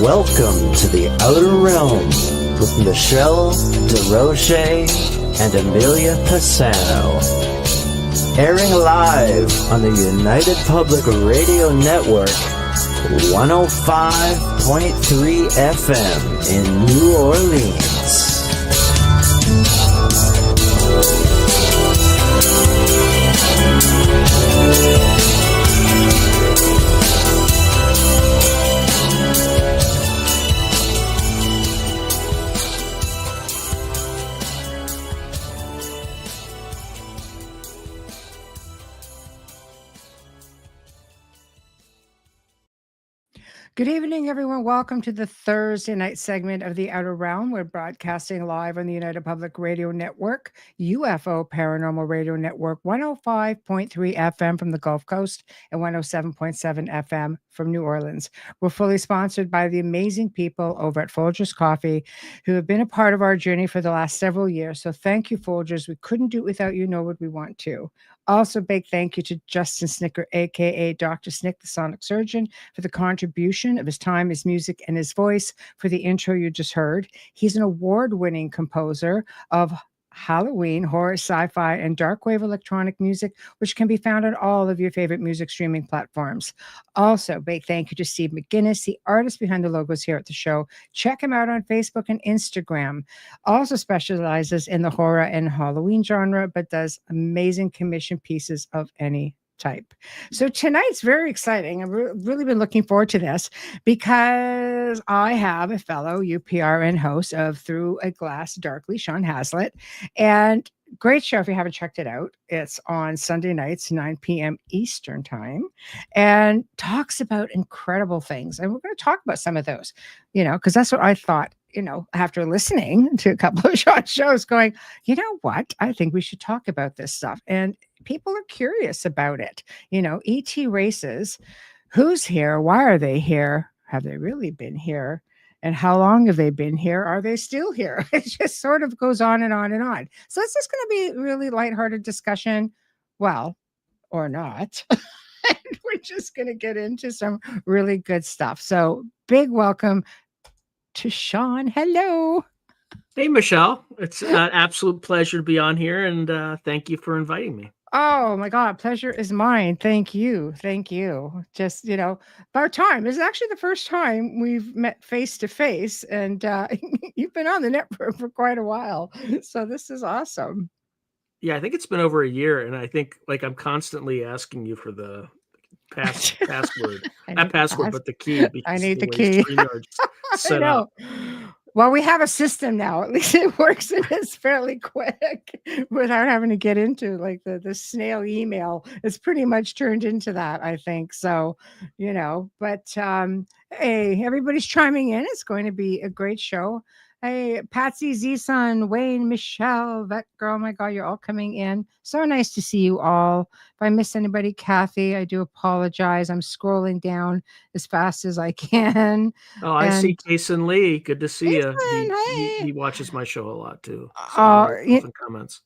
Welcome to the Outer Realm with MicheleDerocher and Amelia Pisano. Airing live on the United Public Radio Network, 105.3 FM in New Orleans. Good evening, everyone. Welcome to the Thursday night segment of The Outer Realm. We're broadcasting live on the United Public Radio Network, UFO Paranormal Radio Network, 105.3 FM from the Gulf Coast and 107.7 FM from New Orleans. We're fully sponsored by the amazing people over at Folgers Coffee who have been a part of our journey for the last several years. So thank you, Folgers. We couldn't do it without you, nor would we want to. Also, big thank you to Justin Snicker, aka Dr. Snick, the Sonic Surgeon, for the contribution of his time, his music, and his voice for the intro you just heard. He's an award-winning composer of Halloween, horror, sci-fi, and dark wave electronic music, which can be found on all of your favorite music streaming platforms. Also, big thank you to Steve McGinnis, the artist behind the logos here at the show. Check him out on Facebook and Instagram. Also specializes in the horror and Halloween genre, but does amazing commission pieces of any type. So tonight's very exciting. I've really been looking forward to this because I have a fellow UPRN host of Through a Glass Darkly, Sean Hazlett, and great show if you haven't checked it out. It's on Sunday nights, 9 p.m. Eastern time, and talks about incredible things. And we're going to talk about some of those, because that's what I thought, after listening to a couple of short shows going, you know what? I think we should talk about this stuff. And people are curious about it. ET races, who's here? Why are they here? Have they really been here? And how long have they been here? Are they still here? It just sort of goes on and on and on. So it's just going to be a really lighthearted discussion. Well, or not. And we're just going to get into some really good stuff. So big welcome to Sean. Hello. Hey, Michelle. It's an absolute pleasure to be on here. And thank you for inviting me. Oh my God, pleasure is mine. Thank you. Thank you. Just, about time. This is actually the first time we've met face to face, and you've been on the network for quite a while. So this is awesome. Yeah, I think it's been over a year, and I think I'm constantly asking you for the password. Not password, but the key. I need the key. Set up. Well, we have a system now. At least it works and it's fairly quick without having to get into the snail email. It's pretty much turned into that, I think. So, but hey, everybody's chiming in. It's going to be a great show. Hey, Patsy, Z-Sun, Wayne, Michelle, Vet Girl, my God, you're all coming in. So nice to see you all. If I miss anybody, Kathy, I do apologize. I'm scrolling down as fast as I can. Oh, I see Jason Lee. Good to see you. He watches my show a lot too. Comments.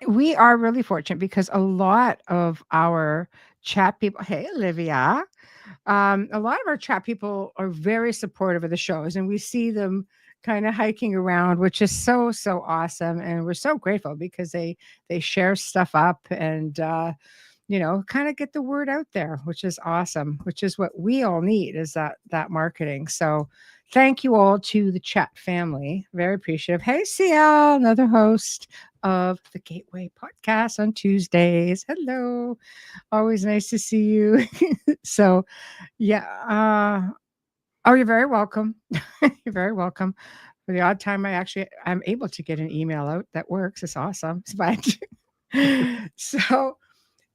We are really fortunate because a lot of our chat people, hey, Olivia, a lot of our chat people are very supportive of the shows, and we see them kind of hiking around, which is so awesome, and we're so grateful because they share stuff up and kind of get the word out there, which is awesome, which is what we all need, is that marketing. So thank you all to the chat family, very appreciative. Hey, CL, another host of the Gateway podcast on Tuesdays. Hello, always nice to see you. So yeah, oh, you're very welcome. You're very welcome. For the odd time I'm able to get an email out that works. It's awesome. But so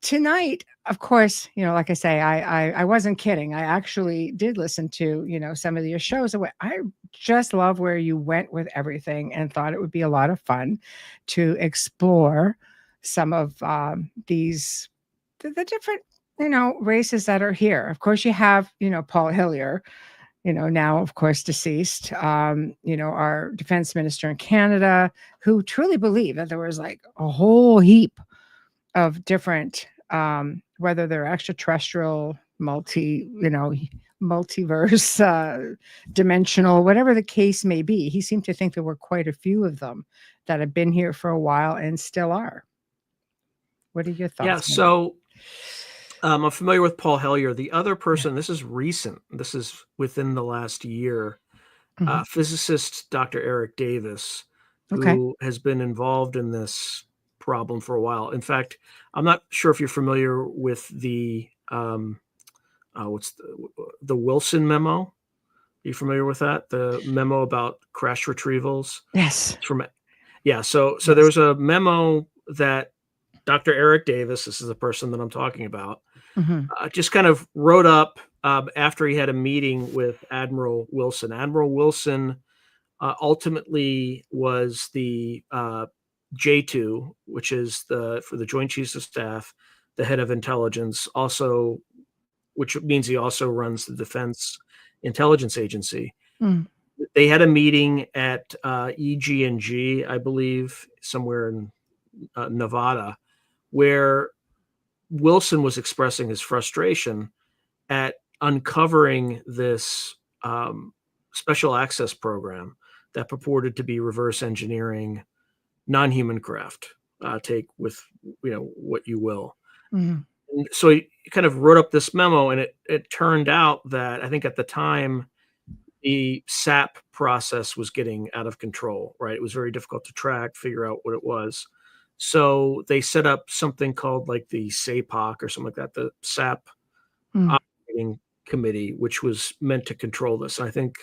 tonight, of course, like I say, I wasn't kidding. I actually did listen to, some of your shows. I just love where you went with everything and thought it would be a lot of fun to explore some of the different, races that are here. Of course, you have, Paul Hillier, now, of course, deceased, our defense minister in Canada, who truly believed that there was a whole heap of different, whether they're extraterrestrial, multi, multiverse, dimensional, whatever the case may be. He seemed to think there were quite a few of them that have been here for a while and still are. What are your thoughts? Yeah, so I'm familiar with Paul Hellyer. The other person, this is recent, this is within the last year, physicist Dr. Eric Davis, who has been involved in this problem for a while. In fact, I'm not sure if you're familiar with the the Wilson memo. Are you familiar with that? The memo about crash retrievals? Yes. So there was a memo that Dr. Eric Davis, this is the person that I'm talking about, just kind of wrote up after he had a meeting with Admiral Wilson. Admiral Wilson ultimately was the J2, which is for the Joint Chiefs of Staff, the head of intelligence, also, which means he also runs the Defense Intelligence Agency. They had a meeting at EG&G, I believe, somewhere in Nevada, where Wilson was expressing his frustration at uncovering this special access program that purported to be reverse engineering non-human craft. Take with what you will. And so he kind of wrote up this memo, and it turned out that I think at the time the SAP process was getting out of control. Right, it was very difficult to track, figure out what it was. So they set up something called like the SAPOC or something like that, the SAP Operating Committee, which was meant to control this. And I think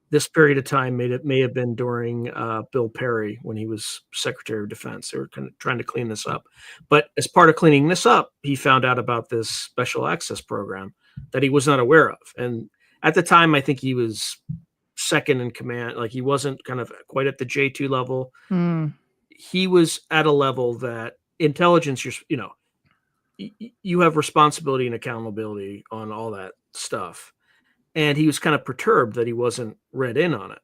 this period of time may have been during Bill Perry when he was Secretary of Defense. They were kind of trying to clean this up. But as part of cleaning this up, he found out about this special access program that he was not aware of. And at the time, I think he was second in command. Like, he wasn't kind of quite at the J2 level. He was at a level that intelligence, you have responsibility and accountability on all that stuff. And he was kind of perturbed that he wasn't read in on it.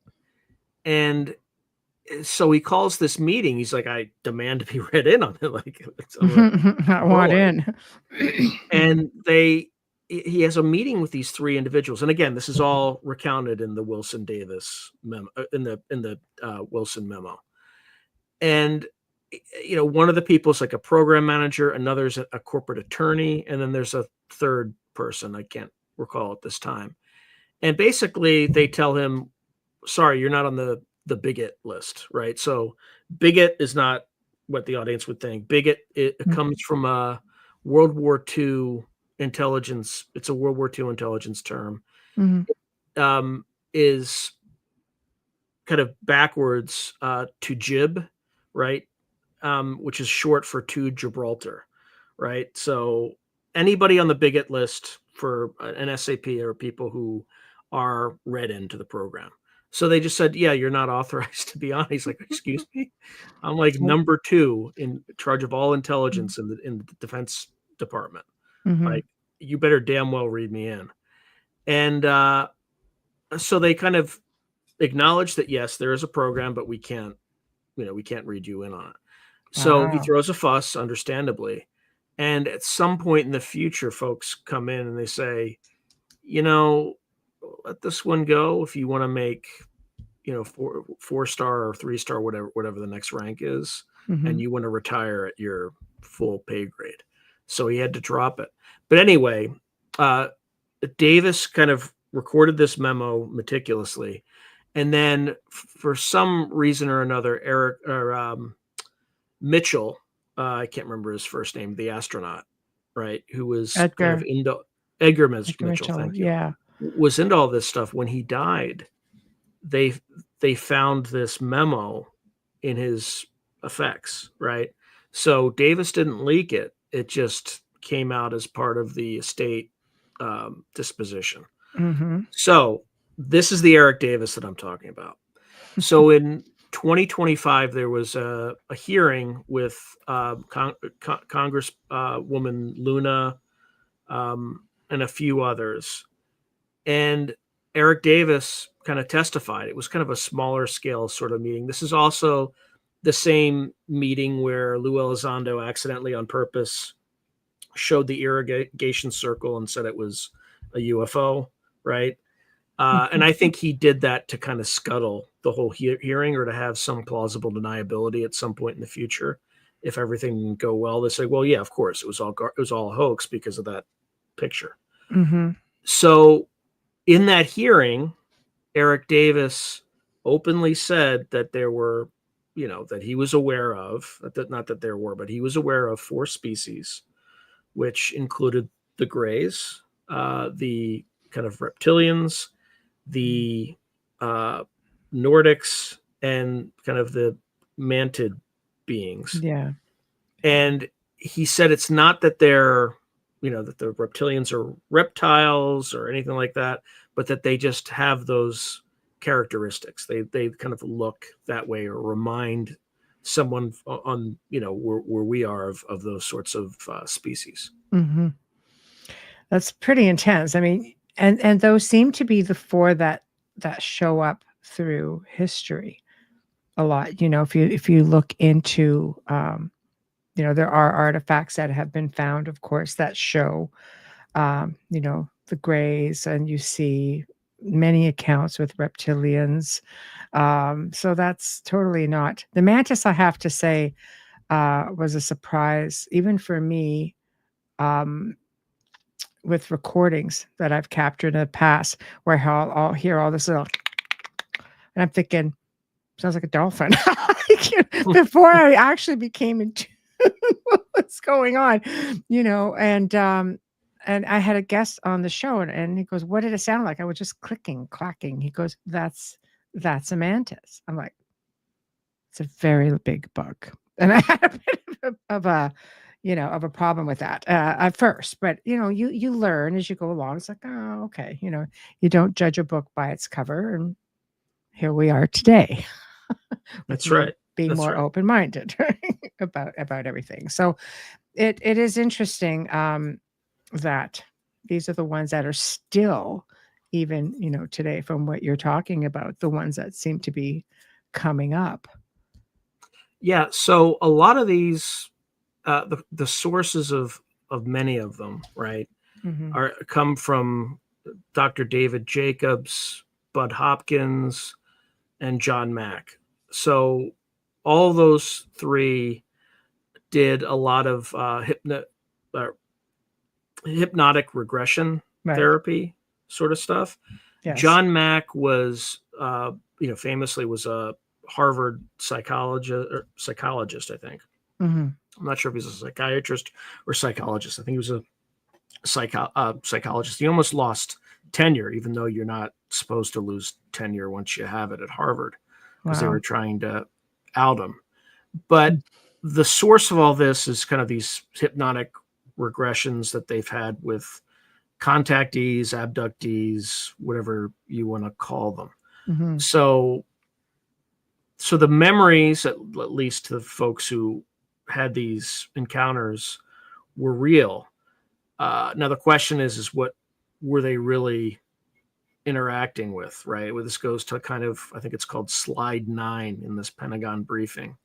And so he calls this meeting. He's like, I demand to be read in on it. Like, I want in. And he has a meeting with these three individuals. And again, this is all recounted in the Wilson Davis memo, in the Wilson memo. And one of the people is like a program manager, another's a corporate attorney, and then there's a third person I can't recall at this time. And basically they tell him, sorry, you're not on the bigot list, right? So bigot is not what the audience would think. Bigot, it comes from a World War II intelligence. It's a World War II intelligence term. Is kind of backwards to jib, right? Which is short for to Gibraltar, right? So anybody on the bigot list for an SAP are people who are read into the program. So they just said, yeah, you're not authorized to be on. He's like, excuse me? I'm like number 2 in charge of all intelligence in the Defense Department. Like, you better damn well read me in. And so they kind of acknowledge that, yes, there is a program, but we can't read you in on it. So he throws a fuss, understandably. And at some point in the future, folks come in and they say, let this one go if you want to make, 4-star or 3-star, whatever the next rank is, and you want to retire at your full pay grade. So he had to drop it. But anyway, Davis kind of recorded this memo meticulously. And then for some reason or another, Michel, I can't remember his first name, the astronaut, right? Who was Edgar. kind of Edgar Mitchell, thank you. Yeah. Was into all this stuff. When he died, they found this memo in his effects, right? So Davis didn't leak it. It just came out as part of the estate disposition. So this is the Eric Davis that I'm talking about. So in 2025, there was a hearing with Congresswoman Luna and a few others. And Eric Davis kind of testified. It was kind of a smaller scale sort of meeting. This is also the same meeting where Lou Elizondo accidentally on purpose showed the irrigation circle and said it was a UFO, right? And I think he did that to kind of scuttle the whole hearing, or to have some plausible deniability at some point in the future. If everything didn't go well, they say, well, yeah, of course, it was all a hoax because of that picture. Mm-hmm. So in that hearing, Eric Davis openly said that there were, that he was aware of, not that there were, but he was aware of 4 species, which included the Greys, the kind of reptilians, the Nordics, and kind of the mantid beings. Yeah. And he said it's not that they're, that the reptilians are reptiles or anything like that, but that they just have those characteristics. They kind of look that way, or remind someone on, where we are of those sorts of species. Mm-hmm. That's pretty intense. I mean, and those seem to be the 4 that show up through history a lot. If you look into, there are artifacts that have been found, of course, that show, the Greys, and you see many accounts with reptilians. So that's totally not the mantis. I have to say, was a surprise, even for me. With recordings that I've captured in the past, where I'll hear all this little, and I'm thinking, sounds like a dolphin. Before I actually became in tune with what's going on, and I had a guest on the show, and he goes, "What did it sound like?" I was just clicking, clacking. He goes, "That's a mantis." I'm like, "It's a very big bug," and I had a bit of a problem with that at first, but you learn as you go along. It's like, oh, okay, you don't judge a book by its cover, and here we are today. That's right. Being That's more right. open-minded about everything. So it is interesting that these are the ones that are still, even today, from what you're talking about, the ones that seem to be coming up. Yeah. So a lot of these, the sources of many of them, right, come from Dr. David Jacobs, Bud Hopkins, and John Mack. So all those 3 did a lot of hypnotic regression therapy sort of stuff. Yes. John Mack was, famously was a Harvard psychologist, I think. Mm-hmm. I'm not sure if he's a psychiatrist or psychologist. I think he was a psychologist. He almost lost tenure, even though you're not supposed to lose tenure once you have it at Harvard, because they were trying to out him. But the source of all this is kind of these hypnotic regressions that they've had with contactees, abductees, whatever you want to call them. Mm-hmm. So the memories, at least to the folks who had these encounters, were real. Now the question is what were they really interacting with, right? Well, this goes to kind of, I think it's called slide 9 in this Pentagon briefing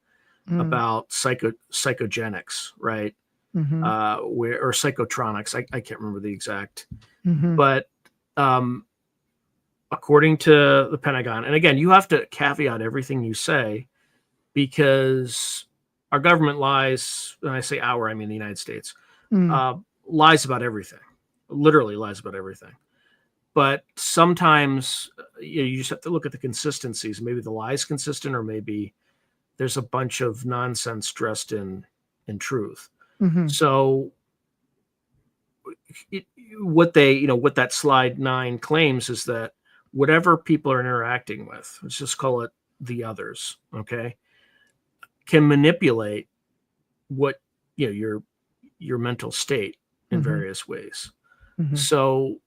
about psychogenics, right? Mm-hmm. Or psychotronics. I can't remember the exact, Mm-hmm. but according to the Pentagon, and again, you have to caveat everything you say, because our government lies. When I say our, I mean the United States, lies about everything, literally lies about everything. But sometimes you just have to look at the consistencies. Maybe the lie is consistent, or maybe there's a bunch of nonsense dressed in truth. Mm-hmm. So what that slide 9 claims is that whatever people are interacting with, let's just call it the others, okay, can manipulate what your mental state in various ways. Mm-hmm. So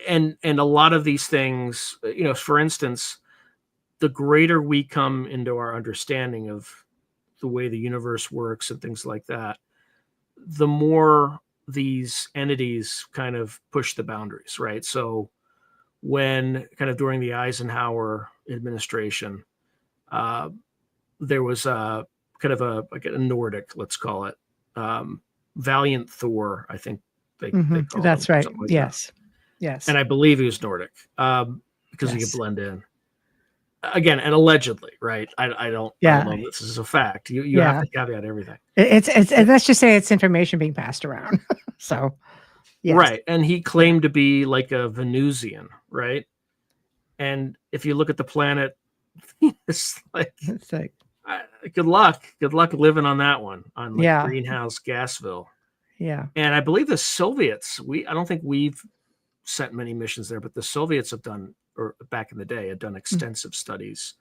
and a lot of these things, for instance, the greater we come into our understanding of the way the universe works and things like that, the more these entities kind of push the boundaries, right? So when kind of during the Eisenhower administration, there was a kind of a Nordic, let's call it, Valiant Thor, I think they call That's them, right. something like Yes. that. Yes. And I believe he was Nordic, because he could blend in. Again, and allegedly, right? I don't know if this is a fact. You have to caveat everything. It's let's just say it's information being passed around. So, yes. Right. And he claimed to be like a Venusian, right? And if you look at the planet, it's like good luck living on that one, on like greenhouse gasville. Yeah. And I believe the Soviets, I don't think we've sent many missions there, but the Soviets have done, or back in the day, had done extensive studies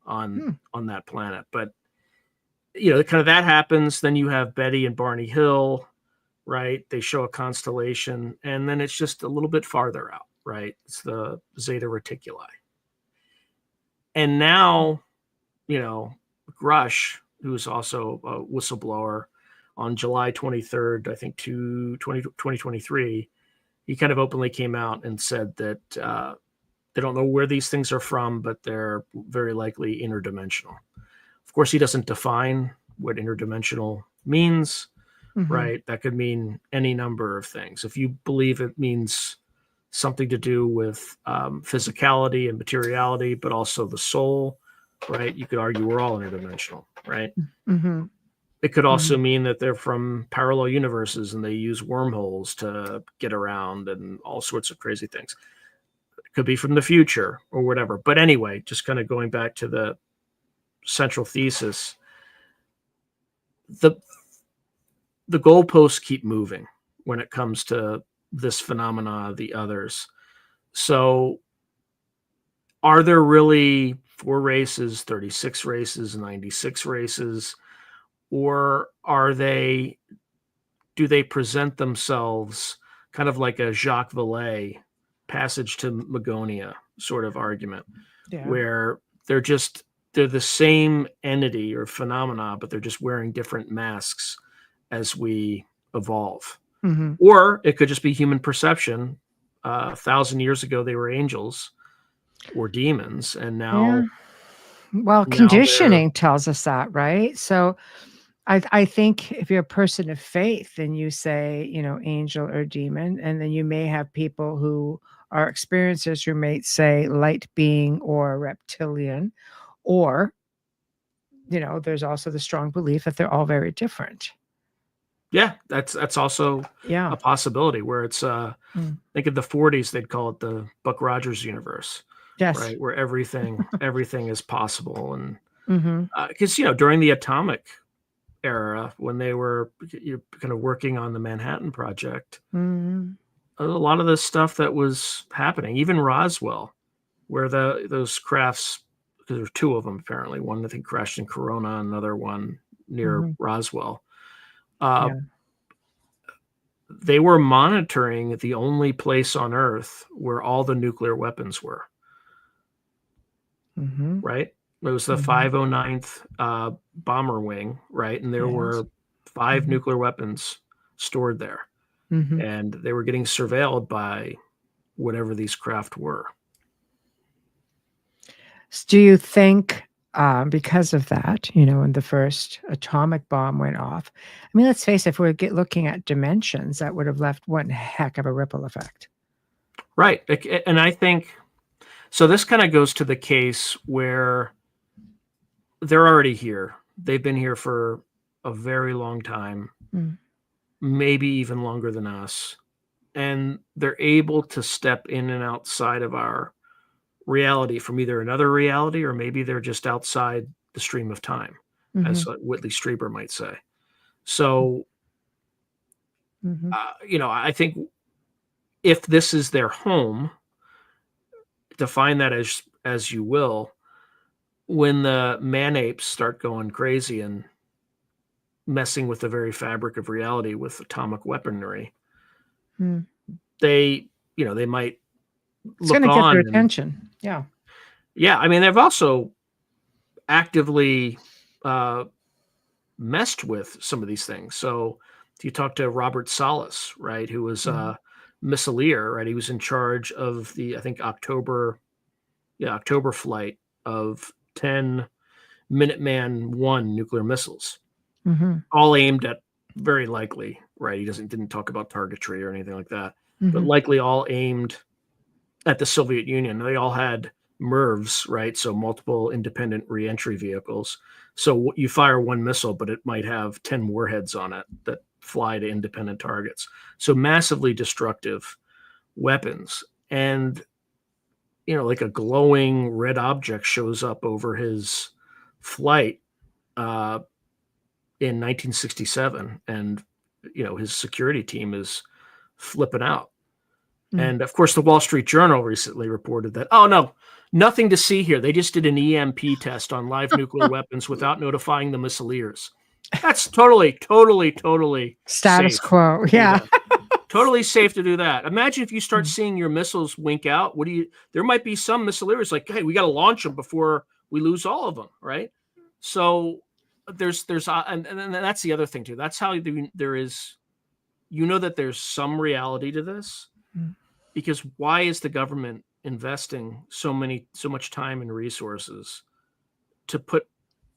on that planet. But kind of that happens. Then you have Betty and Barney Hill, right? They show a constellation, and then it's just a little bit farther out, right? It's the Zeta Reticuli. And now, Grush, who's also a whistleblower, on July 23rd, I think, 2023, he kind of openly came out and said that they don't know where these things are from, but they're very likely interdimensional. Of course, he doesn't define what interdimensional means, right? That could mean any number of things. If you believe it means something to do with physicality and materiality, but also the soul, right? You could argue we're all interdimensional, right? It could also mean that they're from parallel universes and they use wormholes to get around and all sorts of crazy things. It could be from the future or whatever. But anyway, just kind of going back to the central thesis, the goalposts keep moving when it comes to this phenomena, the others. So are there really 4 races, 36 races, 96 races? Or do they present themselves kind of like a Jacques Vallée Passage to Magonia sort of argument, where they're the same entity or phenomena, but they're just wearing different masks as we evolve. Or it could just be human perception. 1,000 years ago, they were angels or demons, and now... Well, conditioning tells us that, right? So I think if you're a person of faith, then you say, angel or demon, and then you may have people who are experiencers who may say light being or reptilian, or, there's also the strong belief that they're all very different. Yeah, that's also a possibility, where it's, I think in the 40s, they'd call it the Buck Rogers universe. Yes. Right, where everything is possible. And because during the atomic era, when they were kind of working on the Manhattan Project, a lot of the stuff that was happening, even Roswell, where those crafts, because there were 2 of them apparently, one I think crashed in Corona, another one near Roswell. They were monitoring the only place on Earth where all the nuclear weapons were. Right? It was the 509th bomber wing, right? And there were 5 nuclear weapons stored there. And they were getting surveilled by whatever these craft were. Do you think because of that, when the first atomic bomb went off, I mean, let's face it, if we're looking at dimensions, that would have left one heck of a ripple effect. Right. And I think... So this kind of goes to the case where they're already here. They've been here for a very long time, maybe even longer than us. And they're able to step in and outside of our reality from either another reality, or maybe they're just outside the stream of time, as Whitley Strieber might say. So, I think if this is their home, define that as you will, when the man-apes start going crazy and messing with the very fabric of reality with atomic weaponry, they might it's going to get their attention. Yeah. I mean, they've also actively messed with some of these things. So you talk to Robert Salas, right, who was Missileer, right? He was in charge of the, I think, October flight of 10 Minuteman I nuclear missiles, all aimed at, very likely, right? He didn't talk about targetry or anything like that, but likely all aimed at the Soviet Union. They all had MIRVs, right? So multiple independent reentry vehicles. So you fire one missile, but it might have 10 warheads on it that fly to independent targets. So massively destructive weapons. And, like a glowing red object shows up over his flight in 1967. And, his security team is flipping out. And of course, the Wall Street Journal recently reported that, oh, no, nothing to see here. They just did an EMP test on live nuclear weapons without notifying the missileers. That's totally status safe quo. Yeah. Totally safe to do that. Imagine if you start seeing your missiles wink out. There might be some missileers like, hey, we got to launch them before we lose all of them, right? So there's and that's the other thing too. That's how there is, that there's some reality to this. Because why is the government investing so much time and resources to put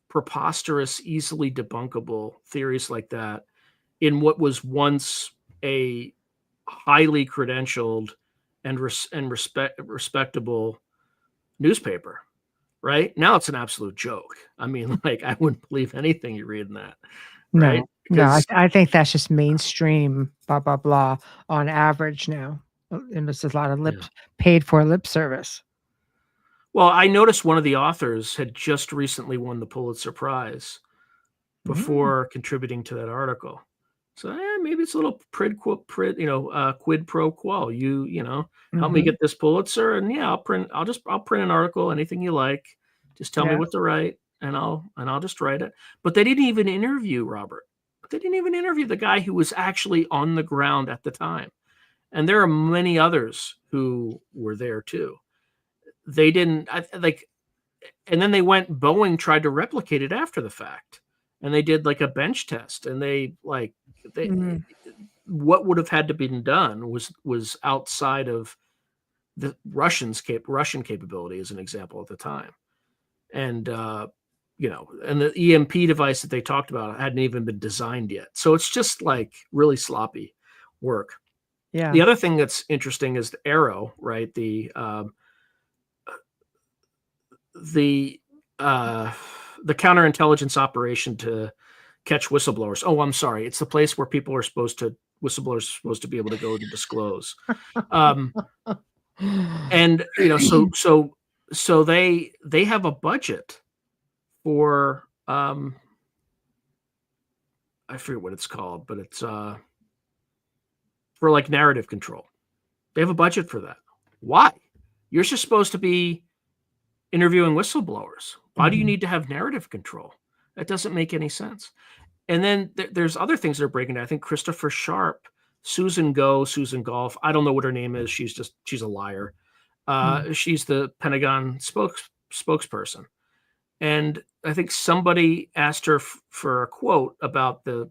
preposterous, easily debunkable theories like that in what was once a highly credentialed and respectable newspaper? Right now, it's an absolute joke. I mean, I wouldn't believe anything you read in that. Right? No, I think that's just mainstream, blah blah blah, on average now. And this is a lot of paid for lip service. Well, I noticed one of the authors had just recently won the Pulitzer Prize before contributing to that article. So maybe it's a little quid pro quo. Help me get this Pulitzer, and I'll print an article, anything you like. Just tell me what to write, and I'll just write it. But they didn't even interview Robert. They didn't even interview the guy who was actually on the ground at the time. And there are many others who were there too. They didn't and then Boeing tried to replicate it after the fact, and they did a bench test, and what would have had to be done was outside of the Russian capability, as an example at the time. And, and the EMP device that they talked about hadn't even been designed yet. So it's just really sloppy work. Yeah. The other thing that's interesting is the Arrow, right? The counterintelligence operation to catch whistleblowers. Oh, I'm sorry. It's the place where whistleblowers are supposed to be able to go to disclose. And so they have a budget for I forget what it's called, but it's for narrative control. They have a budget for that. Why? You're just supposed to be interviewing whistleblowers. Why do you need to have narrative control? That doesn't make any sense. And then there's other things that are breaking down. I think Christopher Sharp, Susan Golf. I don't know what her name is. She's a liar. She's the Pentagon spokesperson. And I think somebody asked her for a quote about the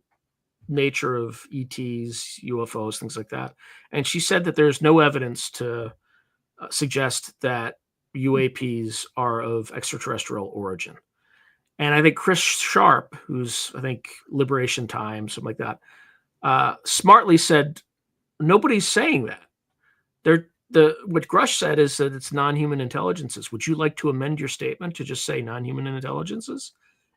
nature of ETs, UFOs, things like that. And she said that there's no evidence to suggest that UAPs are of extraterrestrial origin. And I think Chris Sharp, who's, I think, Liberation Time, something like that, smartly said, nobody's saying that. What Grush said is that it's non-human intelligences. Would you like to amend your statement to just say non-human intelligences?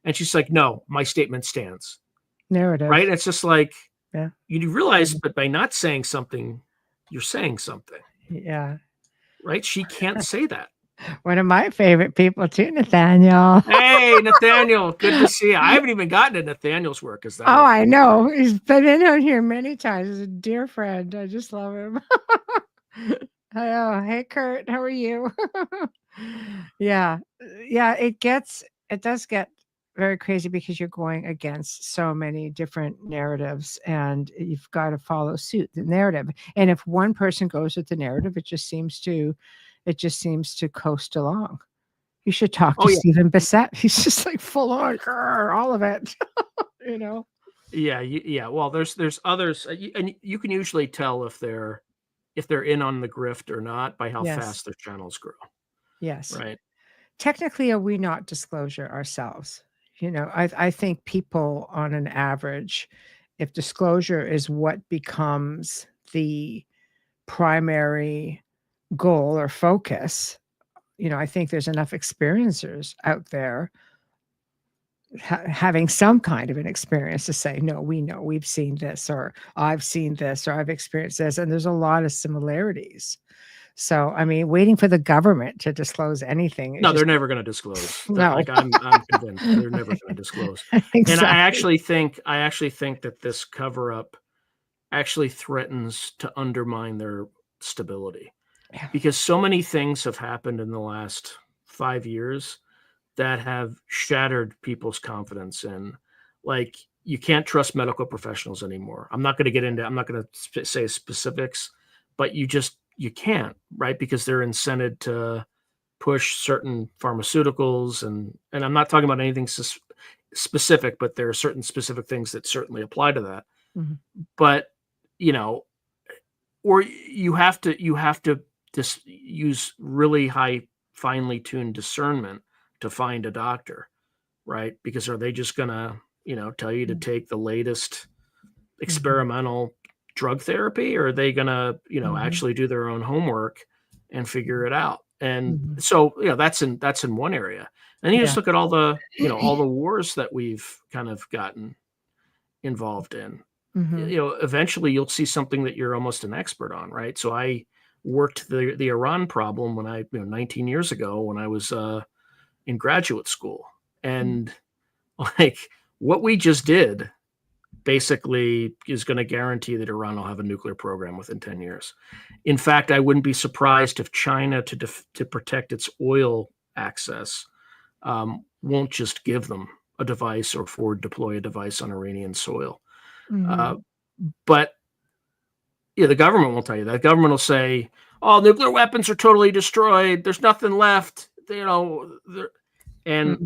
And she's like, no, my statement stands. Narrative. Right? It's just you realize, but by not saying something, you're saying something. Yeah. Right? She can't say that. One of my favorite people too, Nathaniel. Hey, Nathaniel, good to see you. I haven't even gotten to Nathaniel's work. I know. He's been in on here many times. He's a dear friend. I just love him. Hello. Hey, Kurt. How are you? Yeah. It does get very crazy because you're going against so many different narratives, and you've got to follow suit, the narrative. And if one person goes with the narrative, it just seems to coast along. You should talk to Stephen Bissett. He's just full on, all of it, Yeah. Well, there's others, and you can usually tell if they're in on the grift or not by how fast their channels grow. Yes. Right. Technically, are we not disclosure ourselves? I think people on an average, if disclosure is what becomes the primary goal or focus. I think there's enough experiencers out there having some kind of an experience to say, no, we know, we've seen this, or I've seen this, or I've experienced this. And there's a lot of similarities. So, I mean, waiting for the government to disclose anything. No, they're never going to disclose. No. Like I'm convinced they're never going to disclose. Exactly. And I actually think that this cover up actually threatens to undermine their stability, because so many things have happened in the last 5 years that have shattered people's confidence in, like, you can't trust medical professionals anymore. I'm not going to say specifics, but you can't, right? Because they're incented to push certain pharmaceuticals, and I'm not talking about anything specific, but there are certain specific things that certainly apply to that. Mm-hmm. But or you have to just use really finely tuned discernment to find a doctor, right? Because are they just gonna tell you to take the latest experimental drug therapy, or are they gonna actually do their own homework and figure it out? And so that's in one area. And you just look at all the all the wars that we've kind of gotten involved in. Eventually you'll see something that you're almost an expert on, right? So I worked the Iran problem when 19 years ago when I was in graduate school, and like what we just did basically is going to guarantee that Iran will have a nuclear program within 10 years. In fact, I wouldn't be surprised if China, to protect its oil access, won't just give them a device or forward deploy a device on Iranian soil. But the government won't tell you that. The government will say, "Oh, nuclear weapons are totally destroyed. There's nothing left." And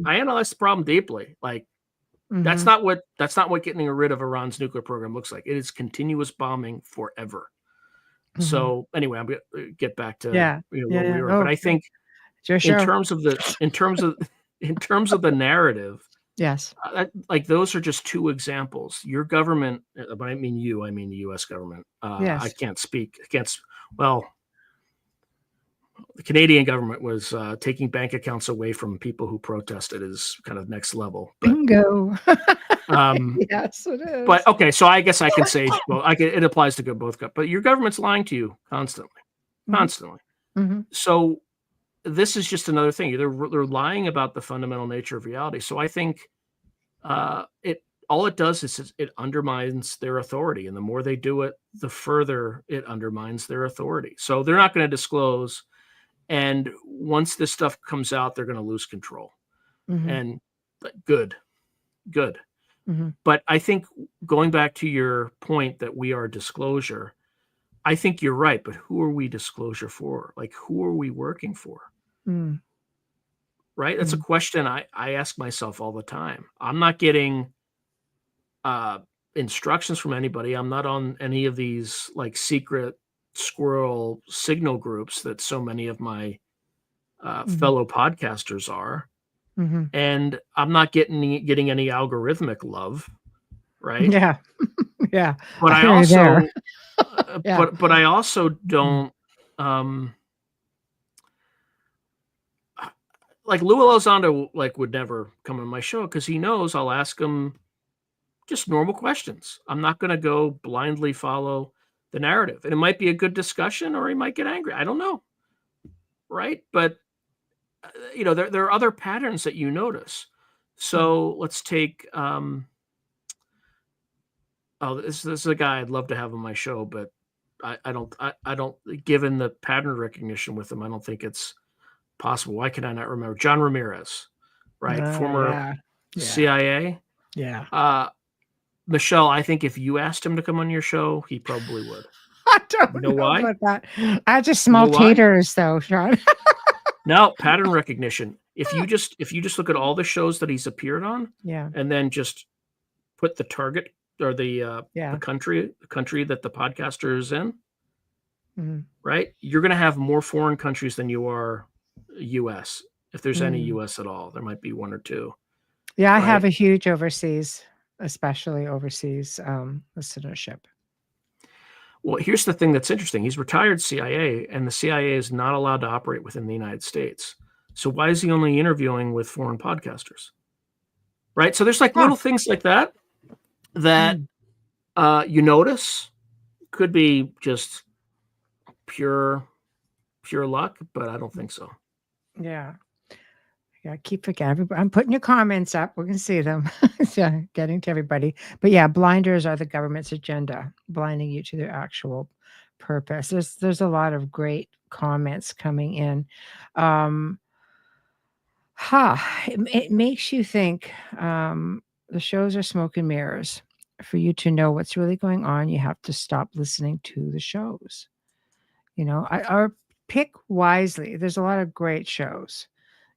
I analyze the problem deeply. Like that's not what getting rid of Iran's nuclear program looks like. It is continuous bombing forever. So anyway, I'm gonna get back to what we were. But I think in terms of the narrative, yes, like those are just two examples. Your government, but I mean the U.S. government. Yes. I can't speak against. Well, the Canadian government was taking bank accounts away from people who protested is kind of next level. But, bingo. Yes, it is. But okay, so I guess I can say, well, it applies to both. But your government's lying to you constantly. So this is just another thing. They're lying about the fundamental nature of reality. So I think all it does is it undermines their authority, and the more they do it, the further it undermines their authority. So they're not going to disclose. And once this stuff comes out, they're going to lose control. And good. But I think going back to your point that we are disclosure, I think you're right. But who are we disclosure for? Like, who are we working for? Right? That's a question I ask myself all the time. I'm not getting instructions from anybody. I'm not on any of these like secret squirrel signal groups that so many of my fellow podcasters are. And I'm not getting any algorithmic love, right? Yeah. Yeah. But I also but I also don't like Lou Elizondo would never come on my show because he knows I'll ask him just normal questions. I'm not going to go blindly follow the narrative. And it might be a good discussion or he might get angry. I don't know. Right? But there are other patterns that you notice. So let's take this is a guy I'd love to have on my show, but I don't given the pattern recognition with him, I don't think it's possible. Why can I not remember? John Ramirez, right? Former CIA. Yeah. Michelle, I think if you asked him to come on your show, he probably would. I don't know why? About that. I just small taters though, Sean. No, pattern recognition. If you just look at all the shows that he's appeared on, and then just put the target or the country that the podcaster is in, right? You're going to have more foreign countries than you are U.S. If there's any U.S. at all, there might be one or two. Yeah, I have a huge overseas, especially overseas listenership. Well, here's the thing that's interesting. He's retired CIA, and the CIA is not allowed to operate within the United States. So why is he only interviewing with foreign podcasters? Right? So there's like little things like that you notice. Could be just pure luck, but I don't think so. Yeah. Yeah, keep forgetting. I'm putting your comments up. We're going to see them. So getting to everybody. But yeah, blinders are the government's agenda, blinding you to their actual purpose. There's a lot of great comments coming in. It makes you think the shows are smoke and mirrors. For you to know what's really going on, you have to stop listening to the shows. Or pick wisely. There's a lot of great shows,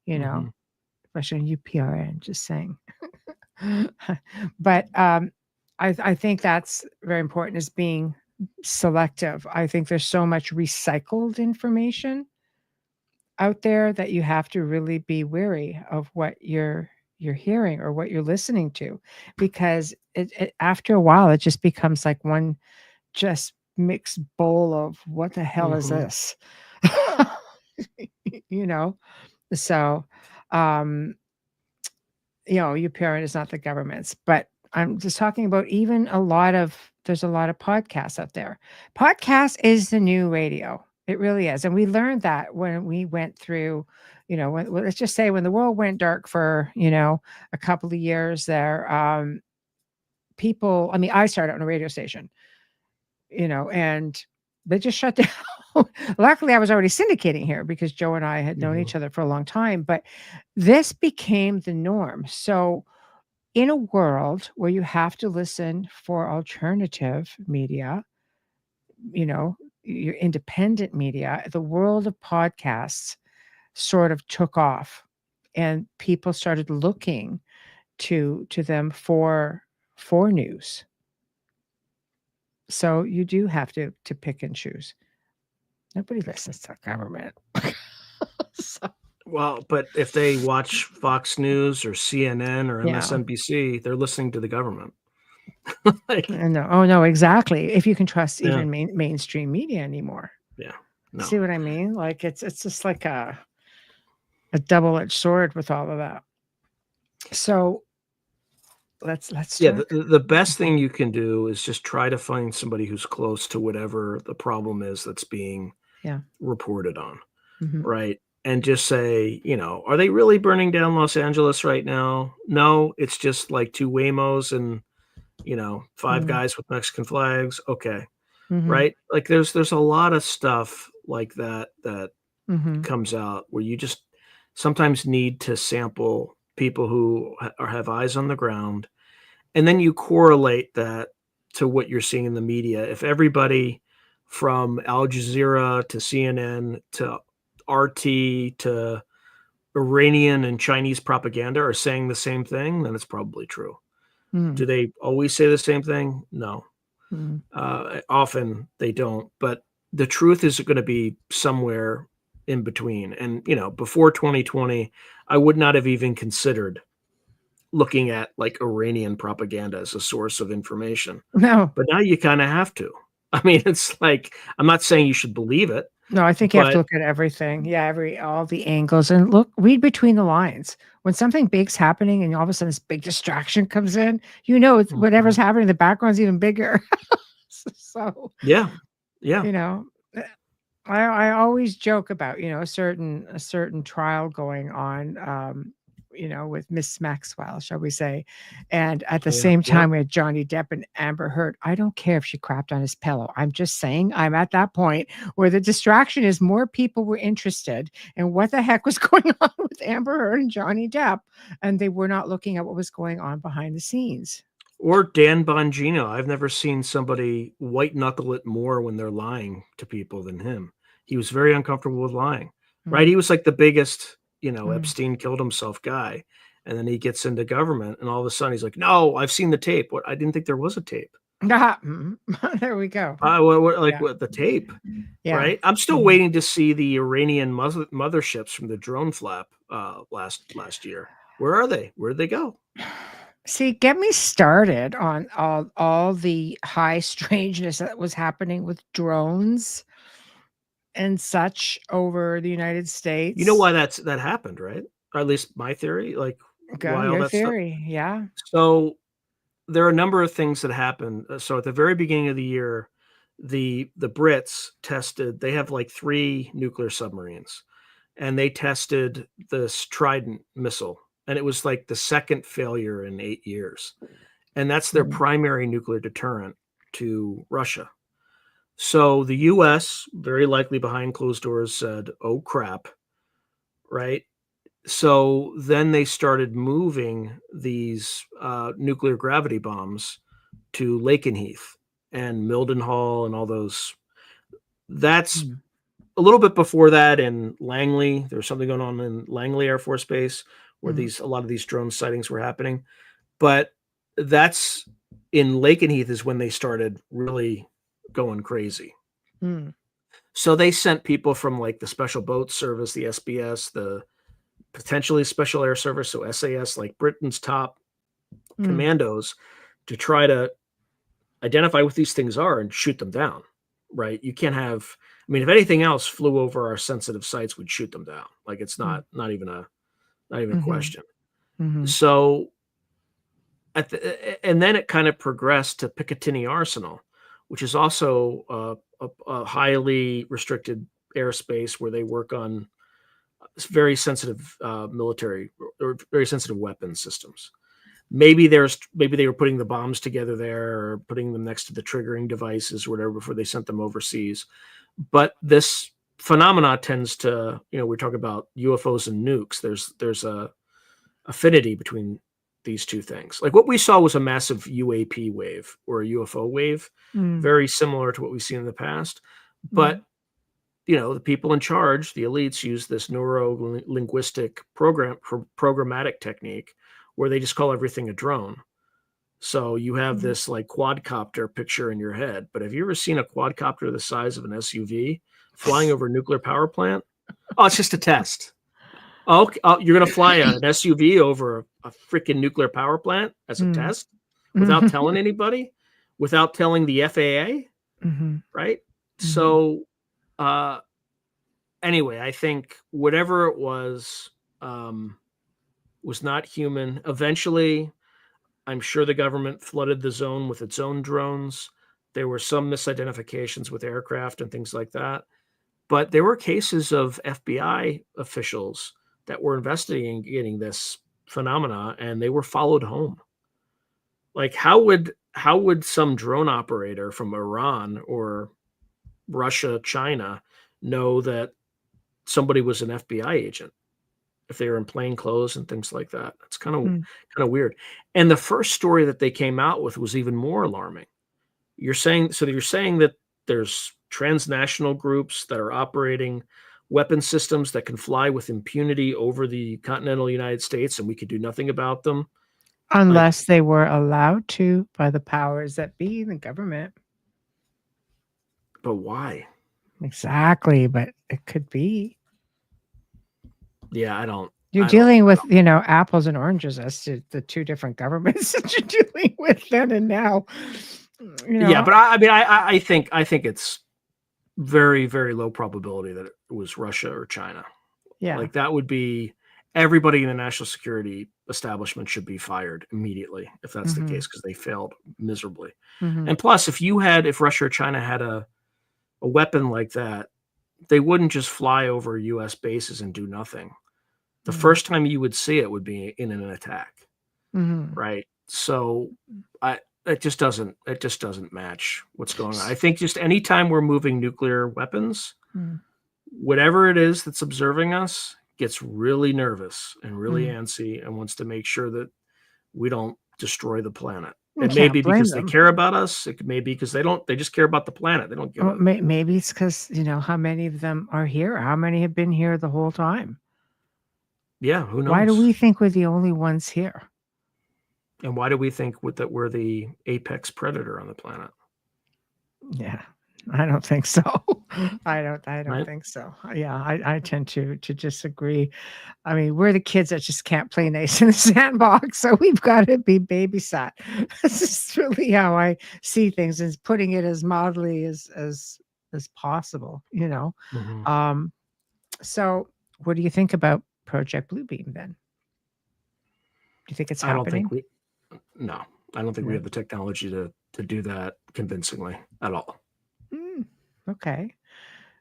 especially on UPRN, just saying. But I think that's very important, is being selective. I think there's so much recycled information out there that you have to really be wary of what you're hearing or what you're listening to, because it after a while it just becomes like one just mixed bowl of what the hell is this? So UPRN is not the government's, but I'm just talking about there's a lot of podcasts out there. Podcast is the new radio. It really is. And we learned that when we went through, let's just say when the world went dark for, a couple of years there, I started on a radio station, and they just shut down. Luckily, I was already syndicating here because Joe and I had known each other for a long time, but this became the norm. So in a world where you have to listen for alternative media, your independent media, the world of podcasts sort of took off, and people started looking to them for news. So you do have to pick and choose. Nobody listens to the government. Well, but if they watch Fox News or CNN or MSNBC, they're listening to the government. No. Oh, no, exactly. If you can trust even mainstream media anymore. Yeah. No. See what I mean? Like it's just like a double-edged sword with all of that. So let's the best thing you can do is just try to find somebody who's close to whatever the problem is that's being reported on. Right. And just say, are they really burning down Los Angeles right now? No, it's just like 2 Waymos and 5 guys with Mexican flags. Okay. Right. Like there's a lot of stuff like that comes out where you just sometimes need to sample people who have eyes on the ground. And then you correlate that to what you're seeing in the media. If everybody from Al Jazeera to CNN to RT to Iranian and Chinese propaganda are saying the same thing, then it's probably true. Do they always say the same thing? No. Often they don't, but the truth is going to be somewhere in between. And, before 2020, I would not have even considered looking at like Iranian propaganda as a source of information. No. But now you kind of have to. I mean, it's like, I'm not saying you should believe it. No, I think you have to look at everything. Yeah, all the angles, and read between the lines. When something big's happening and all of a sudden this big distraction comes in, whatever's happening in the background is even bigger. So yeah. I always joke about a certain trial going on, with Miss Maxwell, shall we say, and at the same time we had Johnny Depp and Amber Heard. I don't care if she crapped on his pillow. I'm just saying I'm at that point where the distraction is more people were interested in what the heck was going on with Amber Heard and Johnny Depp, and they were not looking at what was going on behind the scenes. Or Dan Bongino. I've never seen somebody white knuckle it more when they're lying to people than him. He was very uncomfortable with lying, right? He was like the biggest, Epstein killed himself guy. And then he gets into government and all of a sudden he's like, no, I've seen the tape. What? I didn't think there was a tape. There we go. What the tape, right? I'm still waiting to see the Iranian motherships from the drone flap last year. Where are they? Where did they go? See, get me started on all the high strangeness that was happening with drones and such over the United You know States. why that happened, right? Or at least my theory, like Go, why all your that stuff. theory. Yeah. So there are a number of things that happened. So at the very beginning of the year, the Brits tested. They have like 3 nuclear submarines, and they tested this Trident missile, and it was like the second failure in 8 years, and that's their Mm, primary nuclear deterrent to Russia. So the U.S. very likely behind closed doors said, "Oh crap!" Right? So then they started moving these nuclear gravity bombs to Lakenheath and Mildenhall and all those. That's mm, a little bit before that in Langley. There was something going on in Langley Air Force Base where mm, a lot of these drone sightings were happening. But that's in Lakenheath is when they started really going crazy. mm, So they sent people from like the Special Boat Service, the SBS, the potentially Special Air Service, so SAS, like Britain's top mm, commandos, to try to identify what these things are and shoot them down. Right? You can't have. I mean, if anything else flew over our sensitive sites, we'd shoot them down. Like it's mm, not even a mhm, question. mhm, So and then it kind of progressed to Picatinny Arsenal, which is also a highly restricted airspace where they work on very sensitive military or very sensitive weapon systems. Maybe they were putting the bombs together there or putting them next to the triggering devices or whatever before they sent them overseas. But this phenomena tends to, we're talking about UFOs and nukes. There's a affinity between these two things. Like what we saw was a massive UAP wave or a UFO wave, mm, very similar to what we've seen in the past. But mm, the people in charge, the elites, use this neuro-linguistic programmatic technique where they just call everything a drone. So you have mm. this like quadcopter picture in your head, but have you ever seen a quadcopter the size of an SUV flying over a nuclear power plant? Oh, it's just a test. Oh, okay. Oh, you're going to fly an SUV over a freaking nuclear power plant as a Mm, test without mhm, telling anybody, without telling the FAA, mhm, right? mhm, So, uh, anyway, I think whatever it was not human. Eventually, I'm sure the government flooded the zone with its own drones. There were some misidentifications with aircraft and things like that. But there were cases of FBI officials that were investigating this phenomena and they were followed home. Like how would some drone operator from Iran or Russia, China know that somebody was an FBI agent if they were in plain clothes and things like that? It's mm, kind of weird. And the first story that they came out with was even more alarming. You're saying that there's transnational groups that are operating weapon systems that can fly with impunity over the continental United States and we could do nothing about them. Like, unless they were allowed to by the powers that be, the government. but why? Exactly, but it could be. Yeah, You're I don't, dealing with, apples and oranges as to the 2 different governments that you're dealing with then and now. You yeah, know? but I mean, I think it's very, very low probability that it was Russia or China. Yeah. Like that would be everybody in the national security establishment should be fired immediately if that's the Mhm, case because they failed miserably. mhm, And plus, if Russia or China had a weapon like that, they wouldn't just fly over U.S. bases and do nothing. The mm, first time you would see it would be in an attack, mhm. right? So, I it just doesn't match what's going on. I S think just anytime we're moving nuclear weapons, mm, whatever it is that's observing us gets really nervous and really mm. antsy and wants to make sure that we don't destroy the planet. You It may can't be blame because they them. care about us. It may be because they just care about the planet. They don't give Well, a. maybe it's 'cause, how many of them are here? How many have been here the whole time? Yeah, who Why do knows? we think we're the only ones here? And why do we think that we're the apex predator on the planet? Yeah. I don't think so. I don't right? think so. Yeah, I tend to disagree. I mean, we're the kids that just can't play nice in the sandbox, so we've got to be babysat. This is really how I see things, is putting it as mildly as possible, you know. Mhm. Um, so what do you think about Project Bluebeam then? Do you think it's I don't think happening? we no, I don't think we No. have the technology to do that convincingly at all. Mm, okay.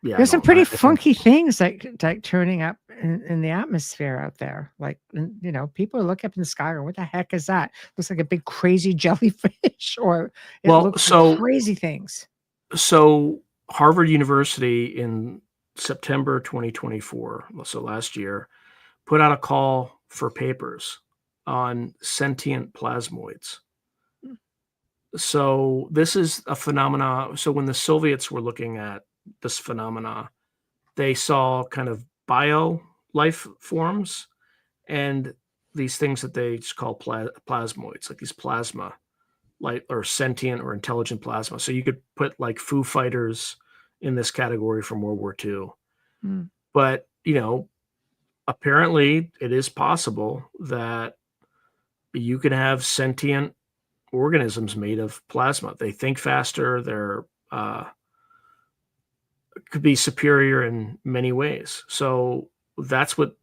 Yeah, I There's some don't. I pretty think funky things like turning up in the atmosphere out there. Like, you know, people look up in the sky and what the heck is that? Looks like a big crazy jellyfish, or it well, looks like crazy things. so Harvard University in September 2024, so last year, put out a call for papers on sentient plasmoids. Mm, So this is a phenomena. So when the Soviets were looking at this phenomena, they saw kind of bio life forms and these things that they just call plasmoids, like these plasma, like or sentient or intelligent plasma. So you could put like Foo Fighters in this category from World War II. mm, But apparently it is possible that you can have sentient organisms made of plasma. They think faster. They're could be superior in many ways. So that's what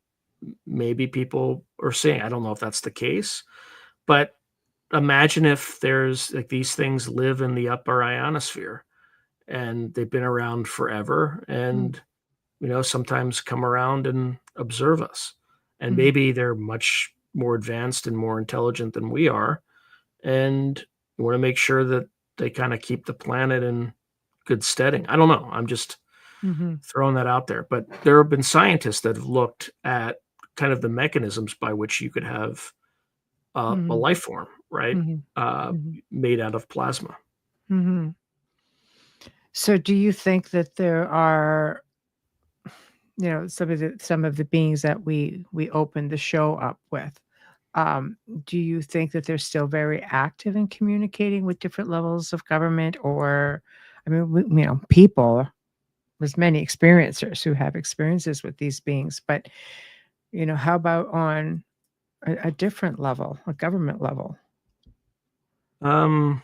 maybe people are saying. I don't know if that's the case, but imagine if there's like these things live in the upper ionosphere and they've been around forever mm, and sometimes come around and observe us. And mm, maybe they're much more advanced and more intelligent than we are. And we want to make sure that they kind of keep the planet in good steading. I don't know. I'm just mhm, throwing that out there. But there have been scientists that have looked at kind of the mechanisms by which you could have a mhm, life form, right? mhm, mhm, Made out of plasma. mhm. So do you think that there are, you know, some of the beings that we opened the show up with, um, do you think that they're still very active in communicating with different levels of government? Or I mean, you know, people, there's many experiencers who have experiences with these beings, but you know, how about on a different level, a government level? Um,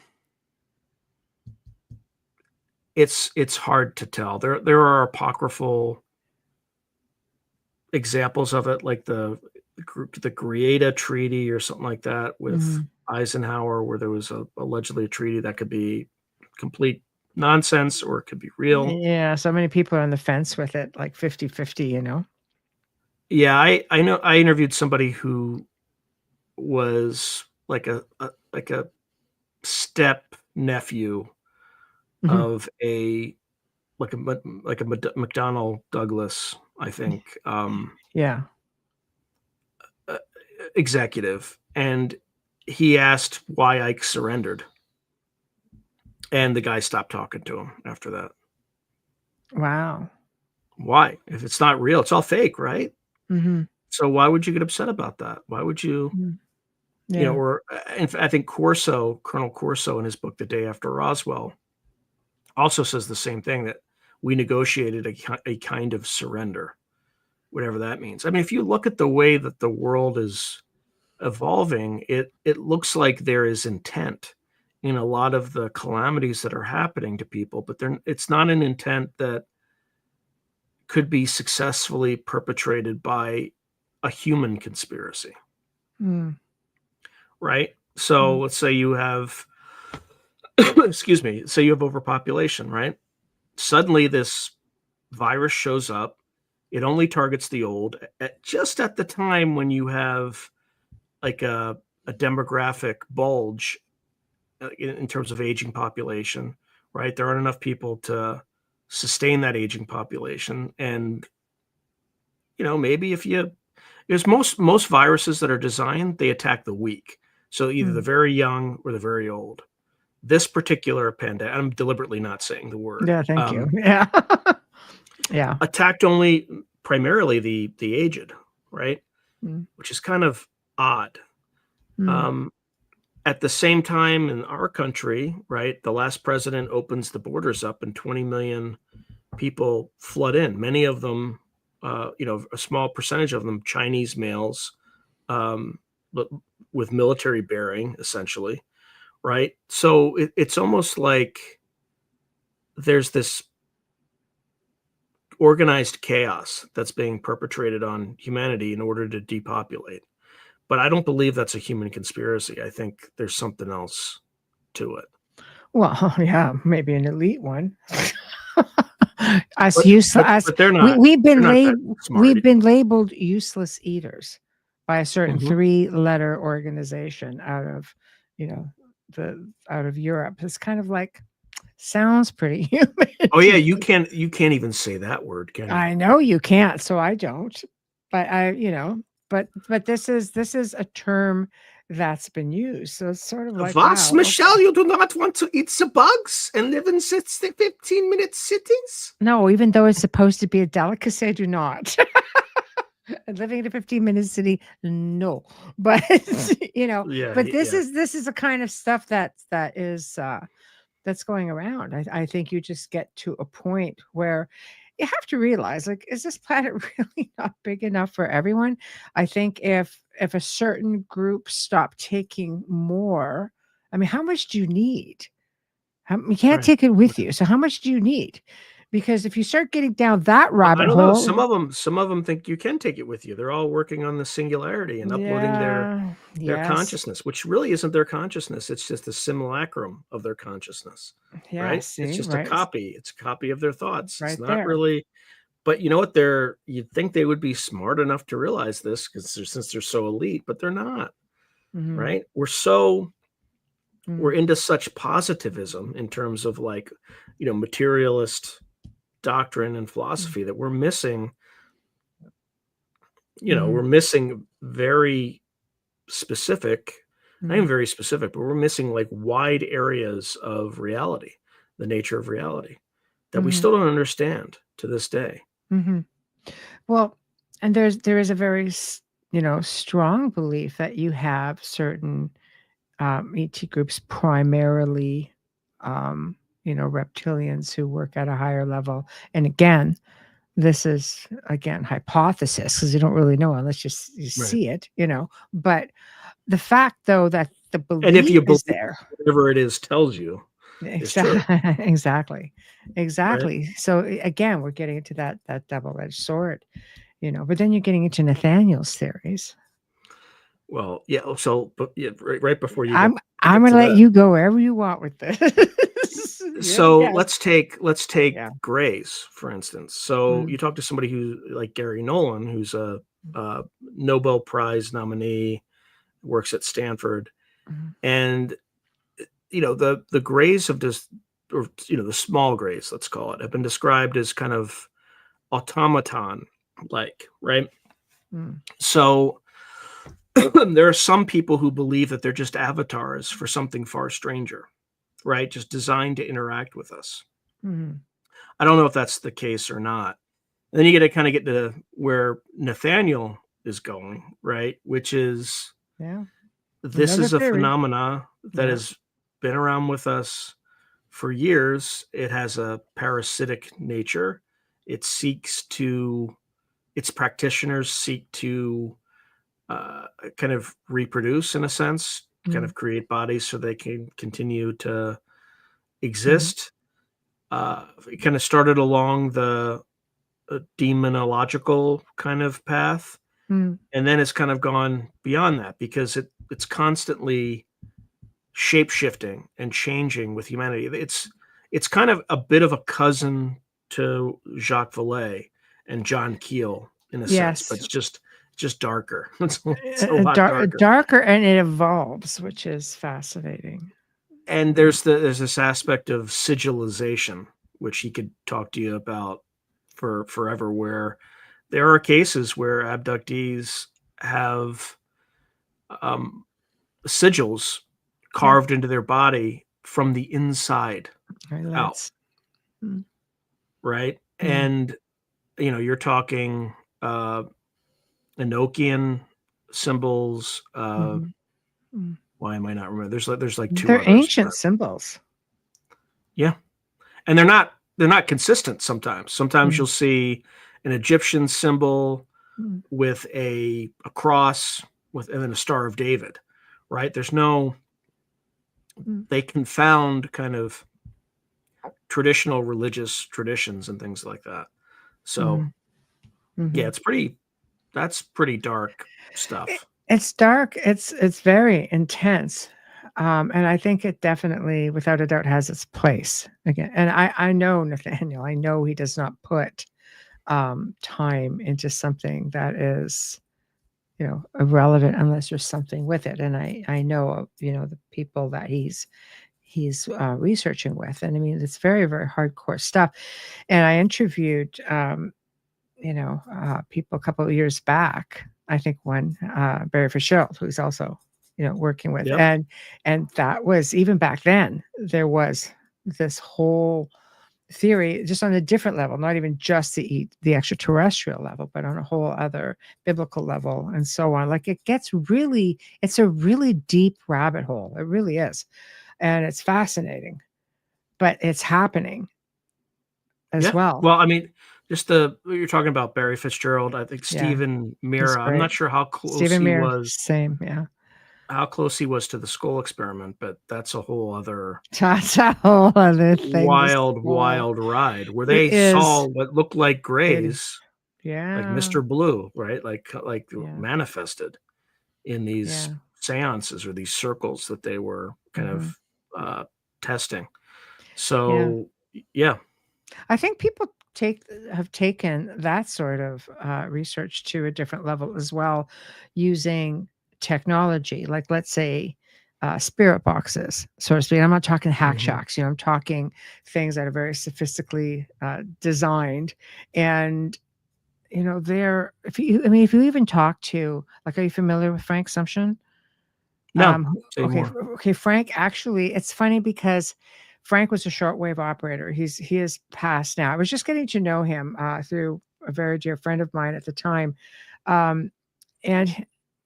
it's hard to tell. There are apocryphal examples of it, like the Greada Treaty or something like that with Mhm. Eisenhower, where there was allegedly a treaty that could be complete nonsense or it could be real. Yeah, so many people are on the fence with it, like 50-50, you know? Yeah, I know. I interviewed somebody who was like a step nephew Mhm. of a like a McDonnell Douglas, I think, Yeah. uh, executive, and he asked why Ike surrendered, and the guy stopped talking to him after that. Wow. Why? If it's not real, it's all fake, right? Mhm. So why would you get upset about that? Why would you, Mm. Yeah. or I think Colonel Corso, in his book The Day After Roswell, also says the same thing, that we negotiated a kind of surrender, whatever that means. I mean, if you look at the way that the world is evolving, it looks like there is intent in a lot of the calamities that are happening to people, but it's not an intent that could be successfully perpetrated by a human conspiracy, Mm. right? So Mm. let's say you have, excuse me, say you have overpopulation, right? Suddenly this virus shows up. It only targets the old just at the time when you have like a demographic bulge in terms of aging population, right? There aren't enough people to sustain that aging population. And, maybe if you, because most viruses that are designed, they attack the weak. So either the Mm. very young or the very old. This particular pandemic, I'm deliberately not saying the word, Yeah, thank you. Yeah. Yeah. attacked only primarily the aged, right? Mm. Which is kind of odd. Mm. Um, at the same time in our country, right, the last president opens the borders up and 20 million people flood in. Many of them, a small percentage of them, Chinese males, with military bearing, essentially, right? So it's almost like there's this organized chaos that's being perpetrated on humanity in order to depopulate. But I don't believe that's a human conspiracy. I think there's something else to it. Well, yeah, maybe an elite one. Us But useless. they're not. We've been smart. labeled useless eaters by a certain 3-letter organization out of Europe. It's kind of like sounds pretty human. Oh yeah, you can't even say that word, can you? I know you can't, so I don't. But but this is a term that's been used. So it's sort of like, what, wow, Michelle, okay. you do not want to eat the bugs and live in 15-minute cities? No, even though it's supposed to be a delicacy, I do not. Living in a 15-minute city, no. But but this is the kind of stuff that's going around. I think you just get to a point where you have to realize, like, is this planet really not big enough for everyone? I think if a certain group stopped taking more, I mean, how much do you need? You can't take it with you. So how much do you need? Because if you start getting down that rabbit hole, some of them think you can take it with you. They're all working on the singularity and uploading their consciousness, which really isn't their consciousness. It's just a simulacrum of their consciousness. Yeah, right? See, it's just right. a copy. It's a copy of their thoughts. Right it's not there. really. But you know what? You'd think they would be smart enough to realize this since they're so elite, but they're not. Right? We're into such positivism in terms of, like, materialist doctrine and philosophy that we're missing. We're missing very specific, not even very specific, but we're missing like wide areas of reality, the nature of reality, that we still don't understand to this day. Well, and there is a very strong belief that you have certain ET groups, primarily reptilians who work at a higher level. And again, this is hypothesis, because you don't really know unless you see it, But the fact, though, that the belief and if you believe is there, whatever it is tells you, exactly. Right? So again, we're getting into that double-edged sword, But then you're getting into Nathaniel's theories. Well, yeah. So, but yeah, right before you, I'm going to let you go wherever you want with this. So let's take grays, for instance. So you talk to somebody who, like Gary Nolan, who's a Nobel Prize nominee, works at Stanford, and the grays of this, or the small grays, let's call it, have been described as kind of automaton like, right? So there are some people who believe that they're just avatars for something far stranger, right? Just designed to interact with us. I don't know if that's the case or not. And then you get to where Nathaniel is going, right? Which is, this Another is a theory. phenomena that has been around with us for years. It has a parasitic nature. Its practitioners seek to kind of reproduce, in a sense, kind of create bodies so they can continue to exist. It kind of started along the demonological kind of path, and then it's kind of gone beyond that, because it's constantly shape-shifting and changing with humanity. It's kind of a bit of a cousin to Jacques Vallée and John Keel, in a sense, but it's just darker. It's a lot darker, and it evolves, which is fascinating. And there's this aspect of sigilization, which he could talk to you about for forever, where there are cases where abductees have sigils carved into their body from the inside out. Right? And you're talking Enochian symbols, Why am I not remembering? There's like two They're others. ancient symbols. Yeah. And they're not consistent sometimes. Sometimes you'll see an Egyptian symbol with a cross and then a Star of David, right? They confound kind of traditional religious traditions and things like that. So yeah, that's pretty dark stuff. It's dark. It's very intense. And I think it definitely, without a doubt, has its place again. And I know Nathaniel, I know he does not put time into something that is, irrelevant unless there's something with it. And I know of, the people that he's researching with. And I mean, it's very, very hardcore stuff. And I interviewed, people a couple of years back. I think one, Barry Fitzgerald, who's also, working with, and that was, even back then, there was this whole theory just on a different level, not even just the extraterrestrial level, but on a whole other biblical level and so on. Like it's a really deep rabbit hole. It really is. And it's fascinating, but it's happening as well. Well, I mean, just you're talking about Barry Fitzgerald, I think Stephen Mira, I'm not sure how close same. Yeah. How close he was to the skull experiment, but that's a whole other thing. Wild ride where they saw what looked like grays, like Mr. Blue, right? Like manifested in these seances or these circles that they were kind of testing. So I think people have taken that sort of research to a different level as well, using technology, like let's say spirit boxes, so to speak. I'm not talking hack shacks, I'm talking things that are very sophisticatedly designed. And if you even talk to, like, are you familiar with Frank Sumption? No. Okay. Frank, actually, it's funny because Frank was a shortwave operator. He is passed now. I was just getting to know him through a very dear friend of mine at the time, and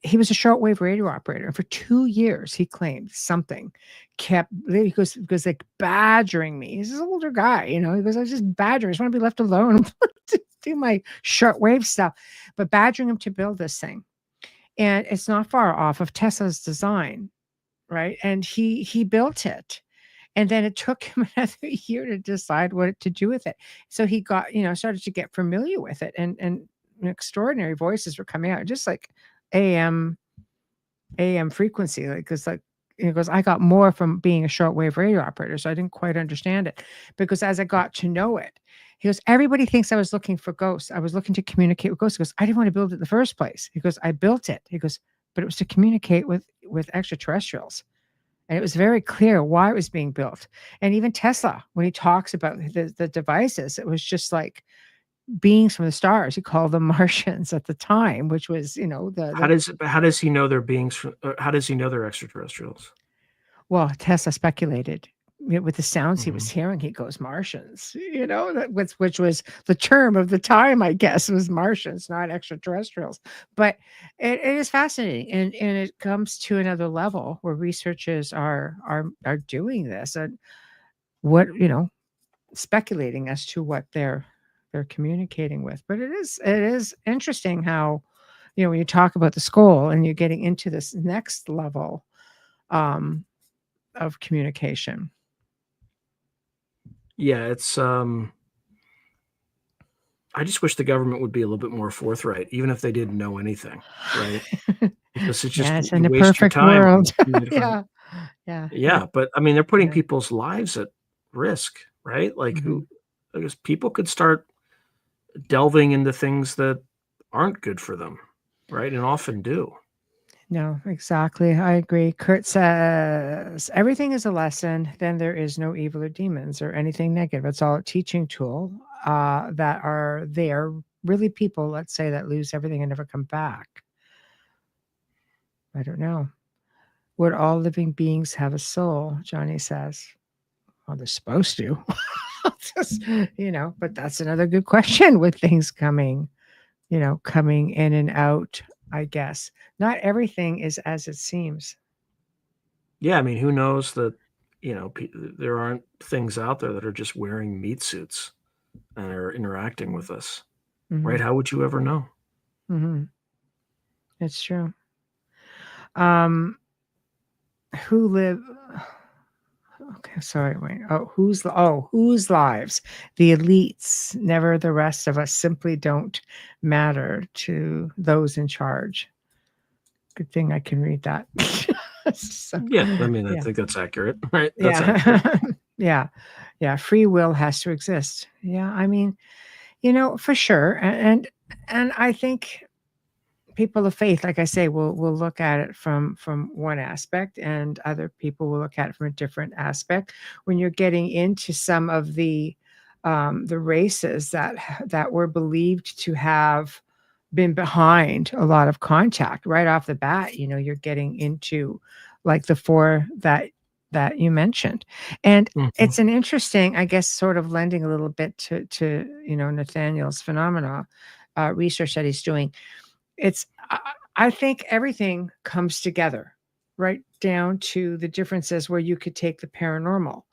he was a shortwave radio operator. And for 2 years, he claimed something he goes like badgering me. He's this older guy, he goes, I was just badgering. I just want to be left alone to do my shortwave stuff, but badgering him to build this thing. And it's not far off of Tesla's design, right? And he built it. And then it took him another year to decide what to do with it. So he got, started to get familiar with it, and extraordinary voices were coming out, just like AM frequency. He goes, I got more from being a shortwave radio operator, so I didn't quite understand it. Because as I got to know it, he goes, everybody thinks I was looking for ghosts. I was looking to communicate with ghosts. He goes, I didn't want to build it in the first place. He goes, I built it. He goes, but it was to communicate with extraterrestrials. And it was very clear why it was being built. And even Tesla, when he talks about the devices, it was just like beings from the stars. He called them Martians at the time, which was, how does he know they're beings? How does he know they're extraterrestrials? Well, Tesla speculated with the sounds he was hearing. He goes, Martians, which was the term of the time, I guess, was Martians, not extraterrestrials. But it is fascinating, and it comes to another level where researchers are doing this, and what speculating as to what they're communicating with. But it is interesting how, when you talk about the skull and you're getting into this next level of communication. Yeah, it's I just wish the government would be a little bit more forthright, even if they didn't know anything, right? Because it's just it's in a perfect world. Yeah, but I mean, they're putting people's lives at risk, right? Like because people could start delving into things that aren't good for them, right? And often do. No, exactly. I agree. Kurt says, everything is a lesson. Then there is no evil or demons or anything negative. It's all a teaching tool that are there. Really people, let's say, that lose everything and never come back. I don't know. Would all living beings have a soul? Johnny says. Well, they're supposed to. But that's another good question with things coming in and out, I guess. Not everything is as it seems. Yeah, I mean, who knows that, there aren't things out there that are just wearing meat suits and are interacting with us, right? Mhm. How would you ever know? Mhm. It's true. Um, who live Okay, sorry, wait. Whose lives? The elites, never the rest of us, simply don't matter to those in charge. Good thing I can read that. So, Yeah, I mean, I yeah. think that's accurate, right? That's accurate. Yeah. Yeah. Yeah. Free will has to exist. Yeah. I mean, for sure. And I think people of faith, like I say, will look at it from one aspect, and other people will look at it from a different aspect. When you're getting into some of the races that were believed to have been behind a lot of contact right off the bat, you're getting into like the four that you mentioned. And Mhm. it's an interesting, I guess, sort of lending a little bit to Nathaniel's phenomena research that he's doing. I think everything comes together, right down to the differences where you could take the paranormal.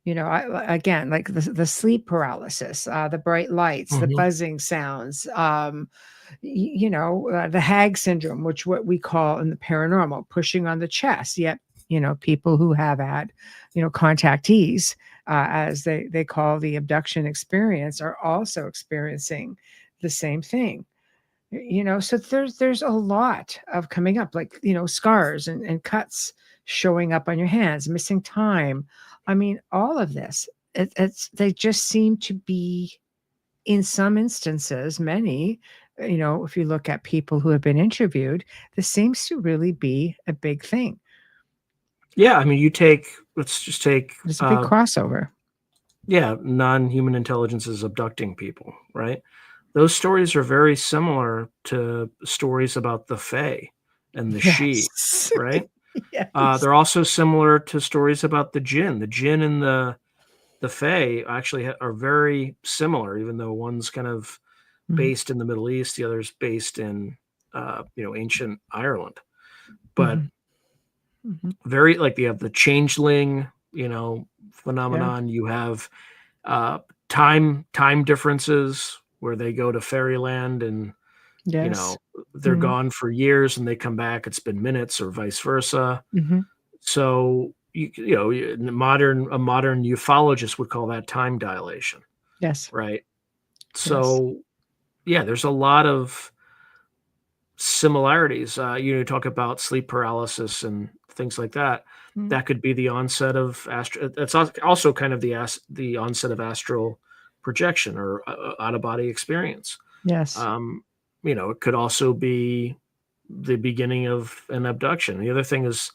Again, like the sleep paralysis, the bright lights, the Mhm. buzzing sounds, the hag syndrome, which what we call in the paranormal, pushing on the chest. Yet, people who have had, contactees, as they call the abduction experience, are also experiencing the same thing. So there's a lot of coming up, like scars and cuts showing up on your hands, missing time. I mean, all of this, they just seem to be, in some instances, many, if you look at people who have been interviewed, this seems to really be a big thing. Yeah, I mean, let's just take, There's a big crossover. yeah, non-human intelligences abducting people, right? Those stories are very similar to stories about the Fae and the She, Yes. right? Yes. They're also similar to stories about the Jinn. The Jinn and the Fae actually are very similar, even though one's kind of Mhm, based in the Middle East, the other's based in ancient Ireland. But mhm, mhm. very like you have the changeling, Yeah. phenomenon. You have uh, time differences where they go to fairyland and you Yes. know they're Mhm, gone for years and they come back. It's been minutes or vice versa. mhm. So a modern ufologist would call that time dilation, Yes. right? Yes. So yeah, there's a lot of similarities. Talk about sleep paralysis and things like that. Mm. That could be the onset of astral. It's also kind of the onset of astral projection or out of body experience. Yes. Um, it could also be the beginning of an abduction. The other thing is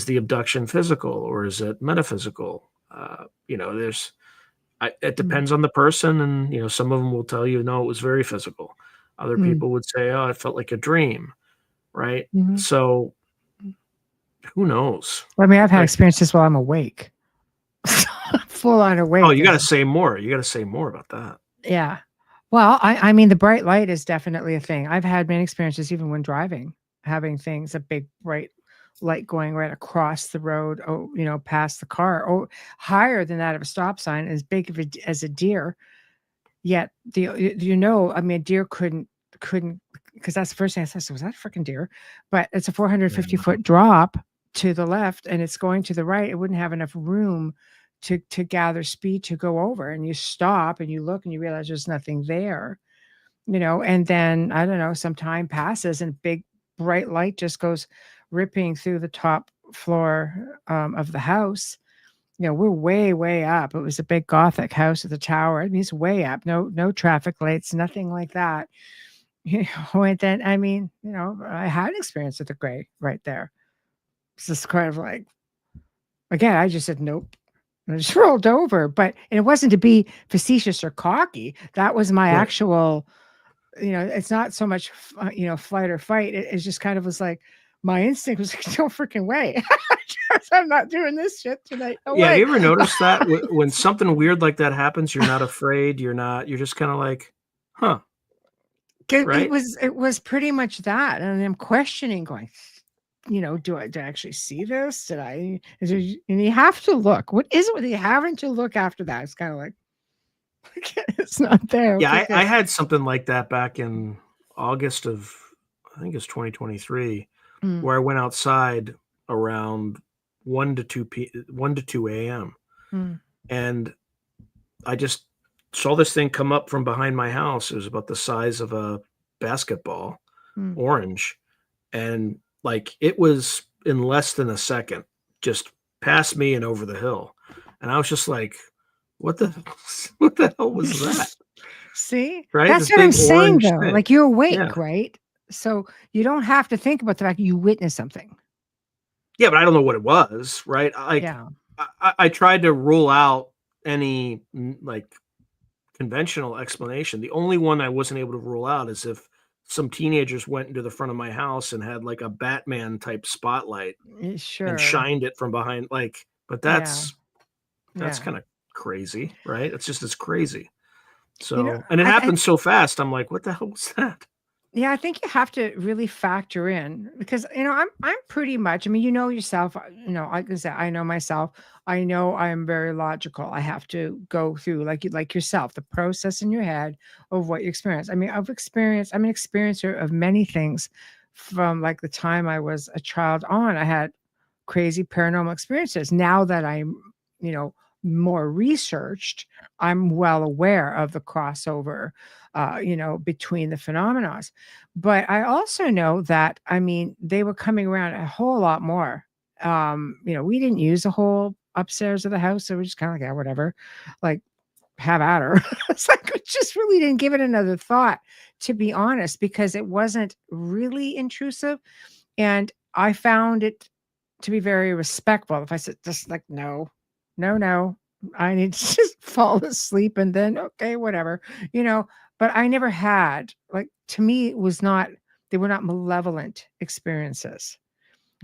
the abduction physical or is it metaphysical? It Mm, depends on the person, and some of them will tell you no, it was very physical. Other mm, people would say, oh, it felt like a dream, right? mhm. So who knows? I mean, I've had Like, experiences while I'm awake. Full on oh, awake you got to is say more. You got to say more about that. yeah. Well, I mean, the bright light is definitely a thing. I've had many experiences even when driving, having things, a big bright light going right across the road, past the car, or higher than that of a stop sign, as big of as a deer. Yet I mean, a deer couldn't, because that's the first thing I said. So was that a freaking deer? But it's a 450-foot drop to the left, and it's going to the right. It wouldn't have enough room to gather speed to go over. And you stop and you look and you realize there's nothing there. And then I don't know, some time passes and big bright light just goes ripping through the top floor of the house. We're way, way up. It was a big Gothic house with a tower. I mean, it's way up. No traffic lights, nothing like that. And then, I mean, I had an experience with the gray right there. It's just kind of like, again, I just said nope. And I just rolled over. But and it wasn't to be facetious or cocky. That was my Right. actual, it's not so much, flight or fight. It's just kind of was like, my instinct was like, no freaking way. I'm not doing this shit tonight. No Yeah. Have way. you ever noticed that when something weird like that happens, you're not afraid. You're just kind of like, huh, 'Cause right? it was pretty much that, and I'm questioning going, do I actually see this? And you have to look. What is it with you having to look after that? It's kind of like, it's not there. Yeah, Okay, I had something like that back in August of, I think it's 2023, where I went outside around 1 to 2 a.m. And I just saw this thing come up from behind my house. It was about the size of a basketball, orange. And like, it was in less than a second, just past me and over the hill. And I was just like, what the hell was that? See, Right? that's This what I'm big saying, orange though. thing. Like, you're Yeah. awake, right? So you don't have to think about the fact you witnessed something. Yeah, but I don't know what it was, right? Yeah. I tried to rule out any like conventional explanation. The only one I wasn't able to rule out is if some teenagers went into the front of my house and had like a Batman type spotlight and Sure. shined it from behind. Like, but that's Yeah. kind of crazy, right? It's crazy. You know, So, and it I happened so fast. I'm like, what the hell was that? Yeah, I think you have to really factor in because I'm pretty much. I mean, you know yourself. Like I said, I know myself. I know I am very logical. I have to go through like yourself the process in your head of what you experience. I mean, I'm an experiencer of many things from like the time I was a child on. I had crazy paranormal experiences. Now that I'm, more researched, I'm well aware of the crossover, between the phenomena. But I also know that, I mean, they were coming around a whole lot more. We didn't use the whole upstairs of the house. So we just kind of like, yeah, whatever, like have at her. It's like, we just really didn't give it another thought, to be honest, because it wasn't really intrusive. And I found it to be very respectful. If I said just like, no, no, no, I need to just fall asleep and then, okay, whatever, but I never had, like, to me, they were not malevolent experiences.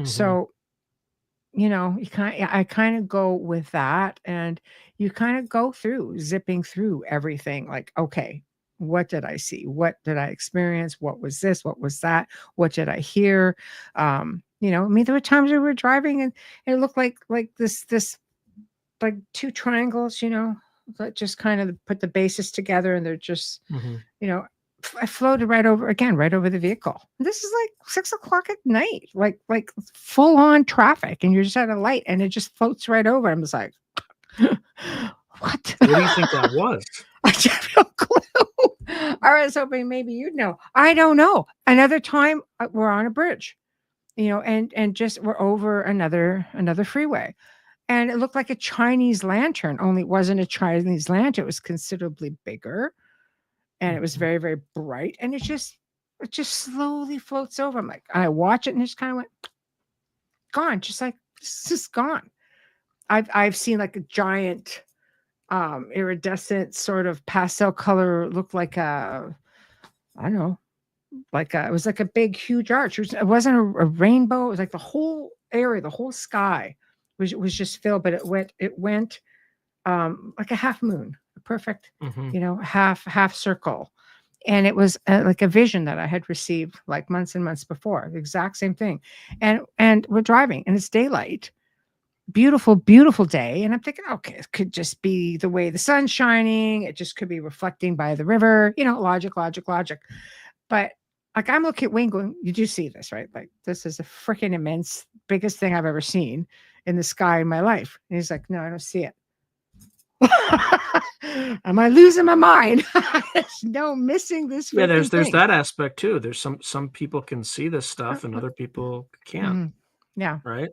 So, I kind of go with that, and you kind of go through zipping through everything like, okay, what did I see? What did I experience? What was this? What was that? What did I hear? I mean, there were times we were driving and it looked like this like two triangles, that just kind of put the bases together, and they're just, I floated right over the vehicle. This is like 6 o'clock at night, like full on traffic, and you're just at a light, and it just floats right over. I'm just like, what? What do you think that was? I have no clue. I was hoping maybe you'd know. I don't know. Another time, we're on a bridge, and just we're over another freeway. And it looked like a Chinese lantern, only it wasn't a Chinese lantern. It was considerably bigger, and it was very, very bright. And it just slowly floats over. I'm like, I watch it, and it just kind of went gone, just like it's just gone. I've seen like a giant, iridescent sort of pastel color, looked like I don't know, it was like a big, huge arch. It wasn't a rainbow. It was like the whole area, the whole sky was just filled, but it went like a half moon, a perfect, half circle. And it was like a vision that I had received like months and months before, the exact same thing. And we're driving, and it's daylight, beautiful, beautiful day. And I'm thinking, okay, it could just be the way the sun's shining. It just could be reflecting by the river, logic. But like, I'm looking at Wayne going, you do see this, right? Like, this is a freaking immense, biggest thing I've ever seen in the sky in my life. And he's like, no, I don't see it. Am I losing my mind? There's no missing this. Yeah, there's thing. that aspect too. There's some people can see this stuff and other people can't. Yeah. Right.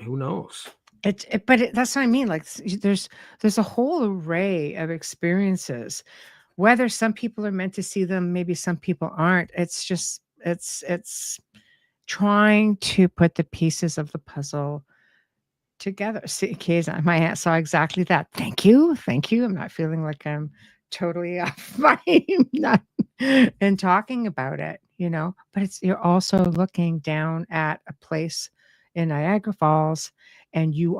Who knows? But that's what I mean. Like, there's a whole array of experiences. Whether some people are meant to see them, maybe some people aren't. It's just it's trying to put the pieces of the puzzle together. See, Kaysa, my aunt saw exactly that. Thank you. I'm not feeling like I'm totally off my not and talking about it, but you're also looking down at a place in Niagara Falls, and you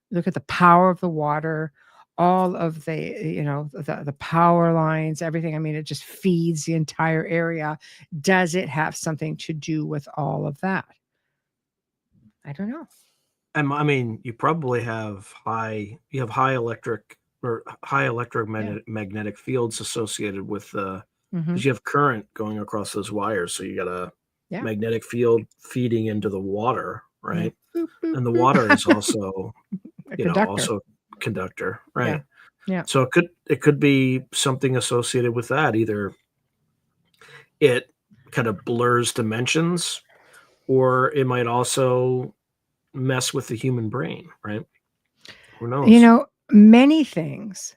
look at the power of the water, all of the, the power lines, everything. I mean, it just feeds the entire area. Does it have something to do with all of that? I don't know. I mean, you probably have high electric or high electromagnetic fields associated with because you have current going across those wires. So you got a magnetic field feeding into the water, right? Boop, boop, And the boop. water is also, A conductor. also conductor, right? Yeah. So it could be something associated with that. Either it kind of blurs dimensions, or it might also mess with the human brain, right? Who knows? Many things.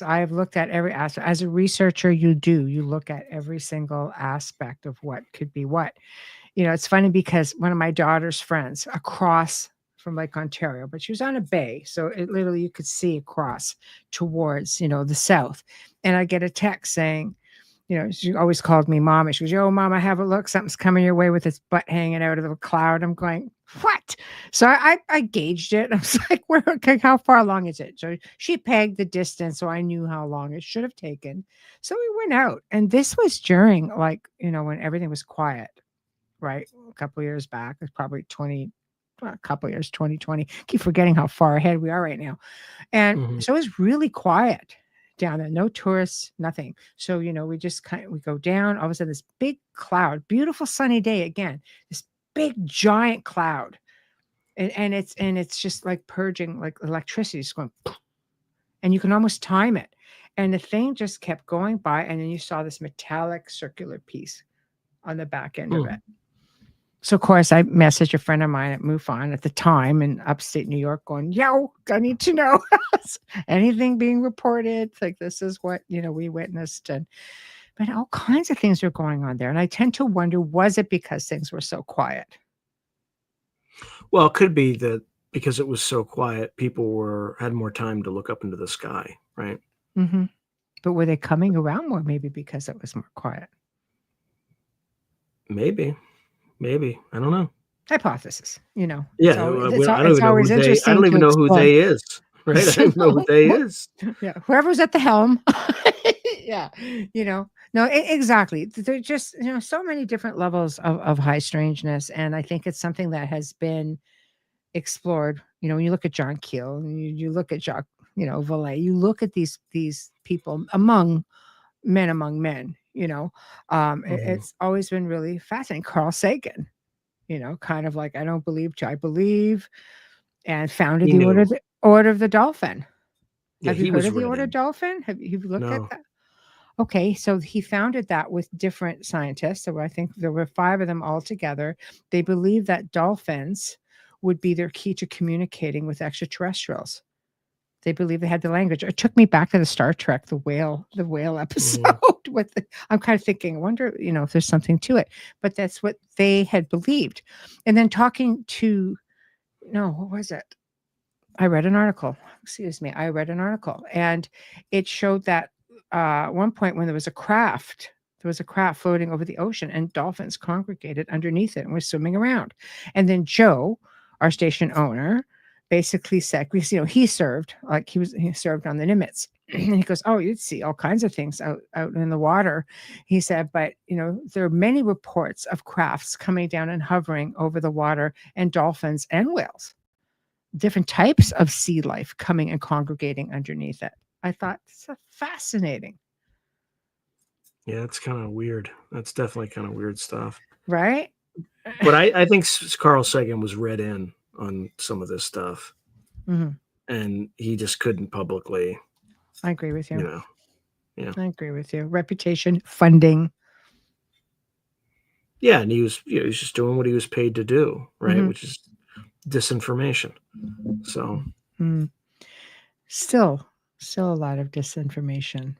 I've looked at every aspect. As a researcher, you look at every single aspect of what could be what. It's funny because one of my daughter's friends across from Lake Ontario, but she was on a bay. So it literally, you could see across towards, the south. And I get a text saying, she always called me mom. And she goes, "Yo, mom, I have a look. Something's coming your way with its butt hanging out of the cloud." I'm going, "What?" So I gauged it. I was like, how far along is it? So she pegged the distance. So I knew how long it should have taken. So we went out. And this was during when everything was quiet, right? A couple of years back. It's probably 2020. Keep forgetting how far ahead we are right now. And so it was really quiet down there, no tourists, nothing. So, we just we go down, all of a sudden this big cloud, beautiful sunny day again, this big giant cloud. And it's just like purging, like electricity is going, and you can almost time it. And the thing just kept going by. And then you saw this metallic circular piece on the back end of it. So, of course, I messaged a friend of mine at MUFON at the time in upstate New York going, "Yo, I need to know anything being reported. Like, this is what, we witnessed." But all kinds of things are going on there. And I tend to wonder, was it because things were so quiet? Well, it could be that because it was so quiet, people had more time to look up into the sky, right? Mm-hmm. But were they coming around more maybe because it was more quiet? Maybe. I don't know. Hypothesis, Yeah, It's always interesting. I don't even know who they is, right? I don't even know who they is. Yeah, whoever's at the helm. Yeah, no, exactly. There's just so many different levels of high strangeness, and I think it's something that has been explored. When you look at John Keel, and you look at Jacques, Vallée, you look at these people among men. It's always been really fascinating. Carl Sagan, kind of like, I don't believe till I believe, and founded the Order of the Dolphin. Yeah, Have you heard of the Order of Dolphin? Have you looked at that? Okay, so he founded that with different scientists. So I think there were 5 of them all together. They believed that dolphins would be their key to communicating with extraterrestrials. They believe they had the language. It took me back to the Star Trek, the whale episode. I'm kind of thinking, I wonder, if there's something to it. But that's what they had believed. And then talking to, what was it? I read an article. And it showed that at one point when there was a craft floating over the ocean, and dolphins congregated underneath it and were swimming around. And then Joe, our station owner, basically said, he served on the Nimitz. And he goes, "Oh, you'd see all kinds of things out in the water." He said, "But, there are many reports of crafts coming down and hovering over the water, and dolphins and whales, different types of sea life coming and congregating underneath it." I thought, it's fascinating. Yeah, it's kind of weird. That's definitely kind of weird stuff. Right? But I think Carl Sagan was read in on some of this stuff. Mm-hmm. And he just couldn't publicly. I agree with you. Yeah. I agree with you. Reputation, funding. Yeah, and he was just doing what he was paid to do, right? Which is disinformation. So still a lot of disinformation.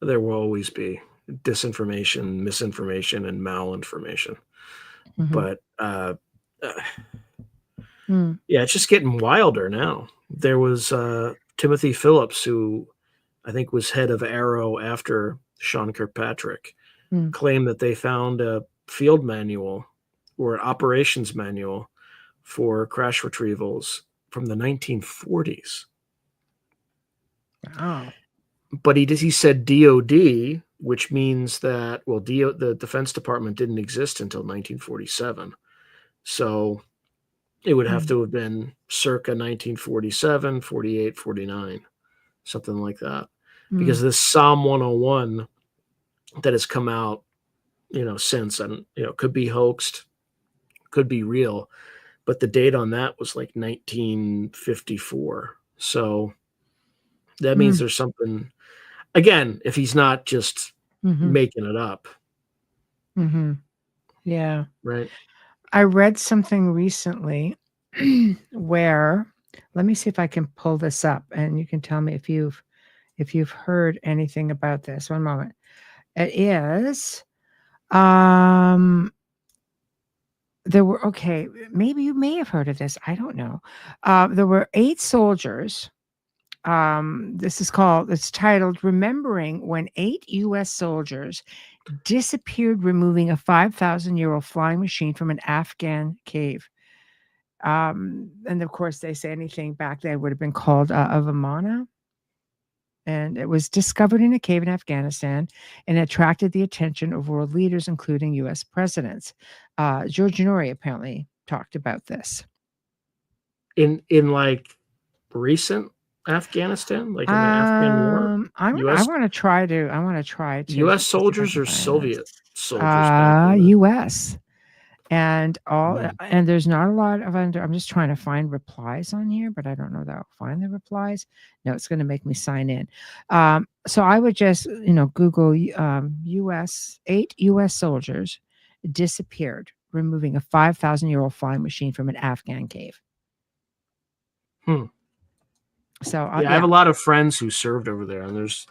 There will always be disinformation, misinformation, and malinformation. But yeah, it's just getting wilder now. There was Timothy Phillips, who I think was head of Arrow after Sean Kirkpatrick, claimed that they found a field manual or an operations manual for crash retrievals from the 1940s. Wow. But he said DOD, which means that, the Defense Department didn't exist until 1947. So it would have to have been circa 1947, 48, 49, something like that. Because this Psalm 101 that has come out, since, and could be hoaxed, could be real, but the date on that was like 1954. So that means there's something, again, if he's not just making it up. Yeah. Right. I read something recently where, let me see if I can pull this up and you can tell me if you've heard anything about this. One moment. It is, maybe you may have heard of this. I don't know. There were 8 soldiers. It's titled Remembering When 8 U.S. Soldiers Disappeared Removing a 5,000-year-old Flying Machine from an Afghan Cave. And of course, they say anything back then would have been called a Vimana. And it was discovered in a cave in Afghanistan and attracted the attention of world leaders, including U.S. presidents. George Norrie apparently talked about this. In like recent Afghanistan, like in the Afghan War? I want to try to. U.S. soldiers or Soviet soldiers? U.S. And and there's not a lot of I'm just trying to find replies on here, but I don't know that I'll find the replies. No, it's going to make me sign in. So I would just, Google 8 U.S. soldiers disappeared, removing a 5,000-year-old flying machine from an Afghan cave. So I have a lot of friends who served over there, and there's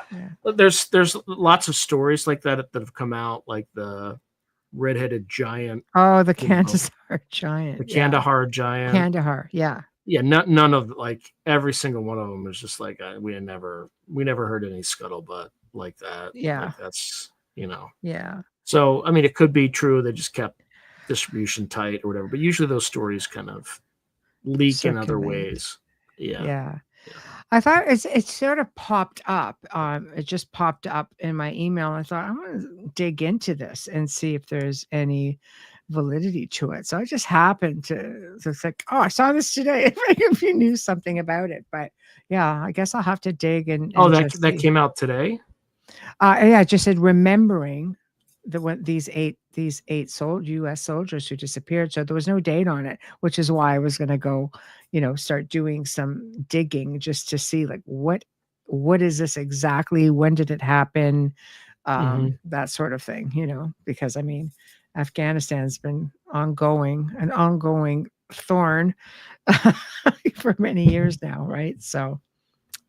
lots of stories like that have come out, like the redheaded giant. Oh, the Kandahar giant. The Kandahar giant. Kandahar, yeah. Yeah, none of, like, every single one of them was just like we never heard any scuttlebutt like that. Yeah, like that's Yeah. So I mean, it could be true. They just kept distribution tight or whatever. But usually those stories kind of leak in other ways. Yeah. I thought it sort of popped up. It just popped up in my email. And I thought, I want to dig into this and see if there's any validity to it. So I just happened to think, oh, I saw this today. If you knew something about it, but yeah, I guess I'll have to dig and that came out today. Yeah, it just said remembering these eight U.S. soldiers who disappeared. So there was no date on it, which is why I was going to go, start doing some digging just to see like what is this exactly? When did it happen? That sort of thing, because I mean, Afghanistan's been an ongoing thorn for many years now, right? So,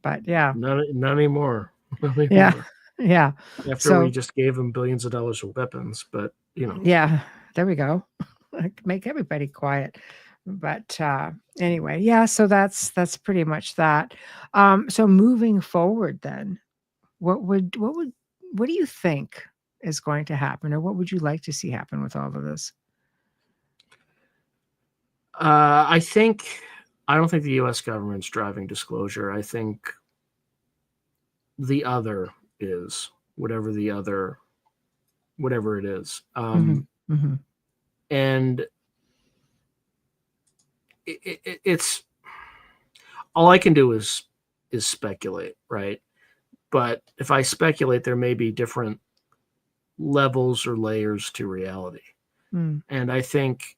but yeah, not anymore. Yeah. After we just gave them billions of dollars of weapons, but Yeah, there we go. Make everybody quiet. But anyway, yeah. So that's pretty much that. So moving forward, then, what do you think is going to happen, or what would you like to see happen with all of this? I don't think the U.S. government's driving disclosure. I think the other is whatever it is. And it's all I can do is speculate, right? But if I speculate, there may be different levels or layers to reality. And I think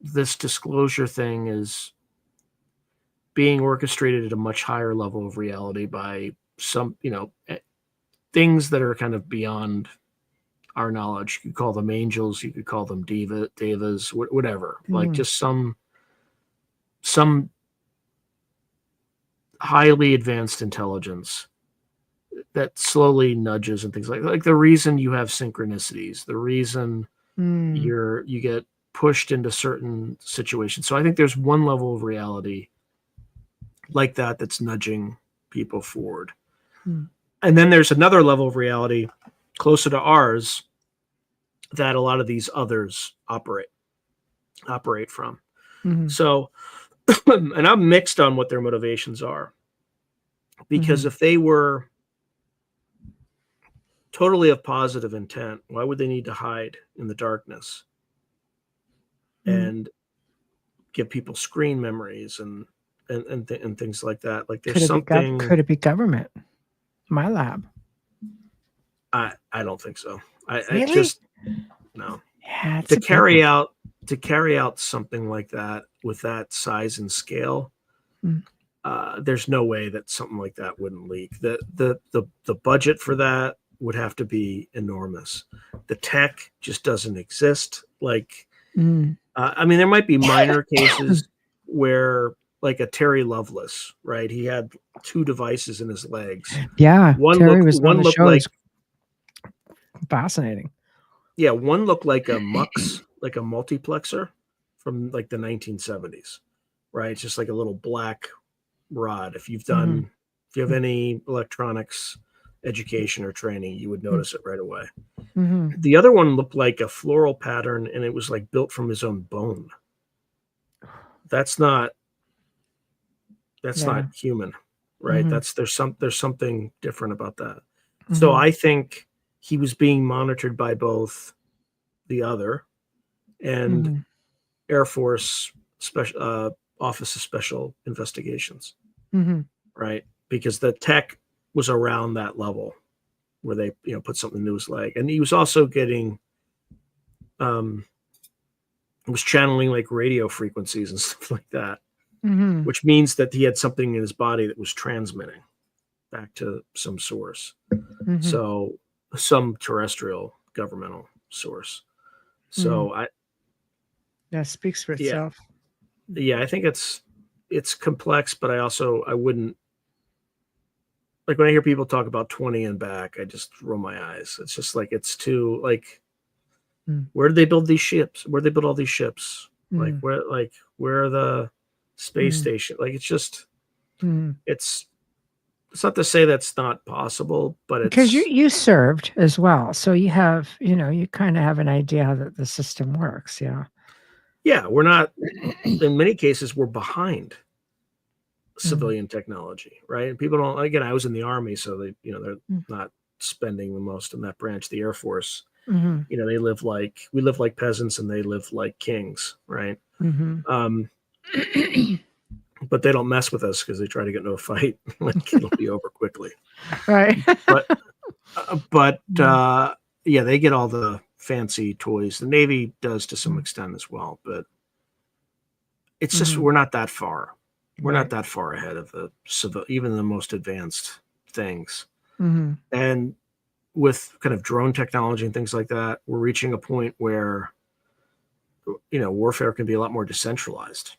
this disclosure thing is being orchestrated at a much higher level of reality by some, things that are kind of beyond our knowledge. You could call them angels, you could call them devas, whatever. Like just some highly advanced intelligence that slowly nudges and things like the reason you have synchronicities, the reason you get pushed into certain situations. So I think there's one level of reality like that's nudging people forward. And then there's another level of reality closer to ours that a lot of these others operate from. So, and I'm mixed on what their motivations are, because if they were totally of positive intent, why would they need to hide in the darkness? and give people screen memories and things like that. Like there's Could it be government? My lab. I don't think so. Really? I just no. Yeah, To carry out something like that with that size and scale, there's no way that something like that wouldn't leak. The budget for that would have to be enormous. The tech just doesn't exist. Like, I mean, there might be minor cases where, like a Terry Lovelace, right? He had 2 devices in his legs. Yeah, Terry was on the show. Like fascinating. Yeah, one looked like a MUX, like a multiplexer from like the 1970s, right? It's just like a little black rod. If you have any electronics education or training, you would notice it right away. The other one looked like a floral pattern, and it was like built from his own bone. That's not human, right? There's something different about that. So I think he was being monitored by both the other and Air Force Office of Special Investigations, right? Because the tech was around that level where they put something into his leg, and he was also getting was channeling like radio frequencies and stuff like that, which means that he had something in his body that was transmitting back to some source. So some terrestrial governmental source. So that speaks for itself. Yeah, I think it's complex, but I wouldn't, like, when I hear people talk about 20 and back, I just roll my eyes. It's just like, it's too, like, where did they build these ships? Where did they build all these ships? Like, where are the space station? Like, it's just, it's not to say that's not possible, but it's because you served as well, so you have you kind of have an idea how the system works. Yeah, we're not, in many cases we're behind civilian technology, right? And people don't, again, I was in the Army, so they're not spending the most in that branch. The Air Force, we live like peasants, and they live like kings, right? But they don't mess with us because they try to get into a fight. Like, it'll be over quickly. Right. but they get all the fancy toys. The Navy does to some extent as well, but it's just, we're not that far. We're not that far ahead of the civil, even the most advanced things. And with kind of drone technology and things like that, we're reaching a point where, warfare can be a lot more decentralized.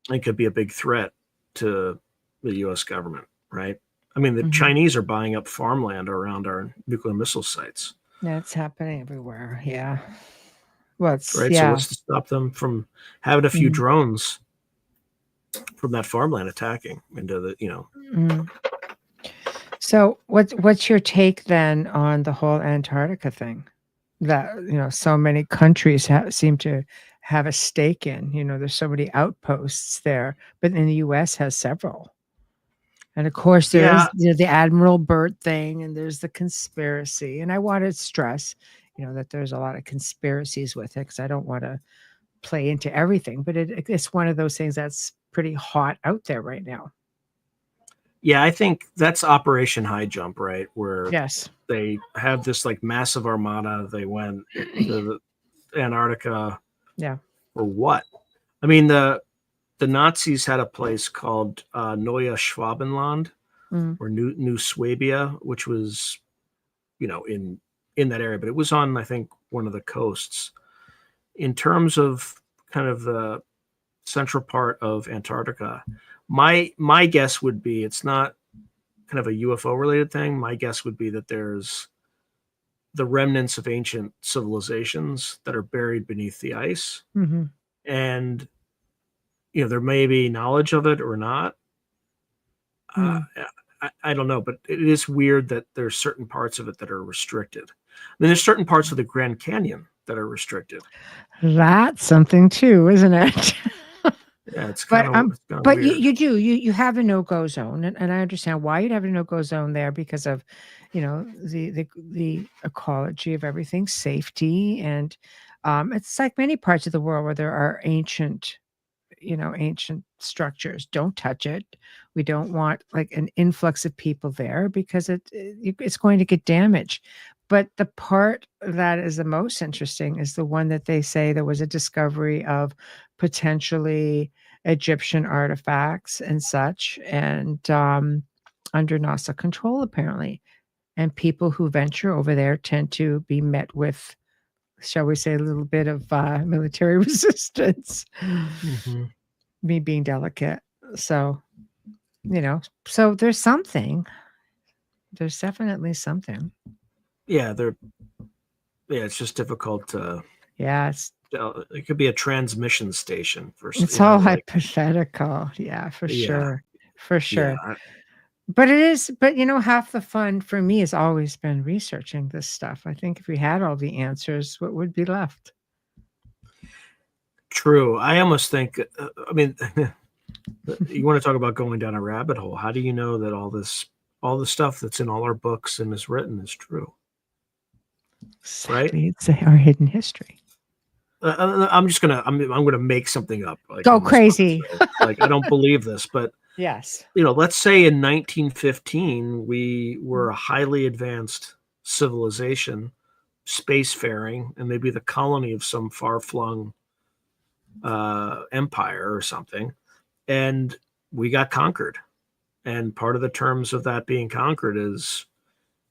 It could be a big threat to the U.S. government, right? I mean, the Chinese are buying up farmland around our nuclear missile sites. That's happening everywhere. Yeah. So what's to stop them from having a few drones from that farmland attacking into the, So what's your take then on the whole Antarctica thing? That so many countries seem to have a stake in. There's so many outposts there, but then the U.S. has several. And of course, there's the Admiral Byrd thing, and there's the conspiracy. And I want to stress, that there's a lot of conspiracies with it, because I don't want to play into everything. But it's one of those things that's pretty hot out there right now. Yeah, I think that's Operation High Jump, right? Where they have this like massive armada. They went to the Antarctica. Yeah. Or what? I mean, the Nazis had a place called Neue Schwabenland, or New Swabia, which was, in that area, but it was on, I think, one of the coasts. In terms of kind of the central part of Antarctica, my guess would be it's not kind of a UFO related thing. My guess would be that there's the remnants of ancient civilizations that are buried beneath the ice. And, there may be knowledge of it or not. I don't know, but it is weird that there's certain parts of it that are restricted. I mean, there's certain parts of the Grand Canyon that are restricted. That's something too, isn't it? Yeah, it's But kind of but weird. you have a no-go zone, and I understand why you'd have a no-go zone there because of, the ecology of everything, safety, and it's like many parts of the world where there are ancient structures. Don't touch it. We don't want like an influx of people there because it's going to get damaged. But the part that is the most interesting is the one that they say there was a discovery of potentially Egyptian artifacts and such, and under NASA control apparently. And people who venture over there tend to be met with, shall we say, a little bit of military resistance. Mhm. Me being delicate. So, so there's something. There's definitely something. Yeah, it's just difficult to. Yeah, It could be a transmission station for. it's all hypothetical. Yeah, for Yeah, sure. For sure. yeah, But it is, but half the fun for me has always been researching this stuff. I think if we had all the answers, what would be left? true. I almost think. I mean, you want to talk about going down a rabbit hole? How do you know that all the stuff that's in all our books and is written is true? Exactly. It's our hidden history. I'm gonna make something up. Like Go crazy. Like I don't believe this, but yes. Let's say in 1915 we were a highly advanced civilization, spacefaring, and maybe the colony of some far-flung empire or something, and we got conquered. And part of the terms of that being conquered is,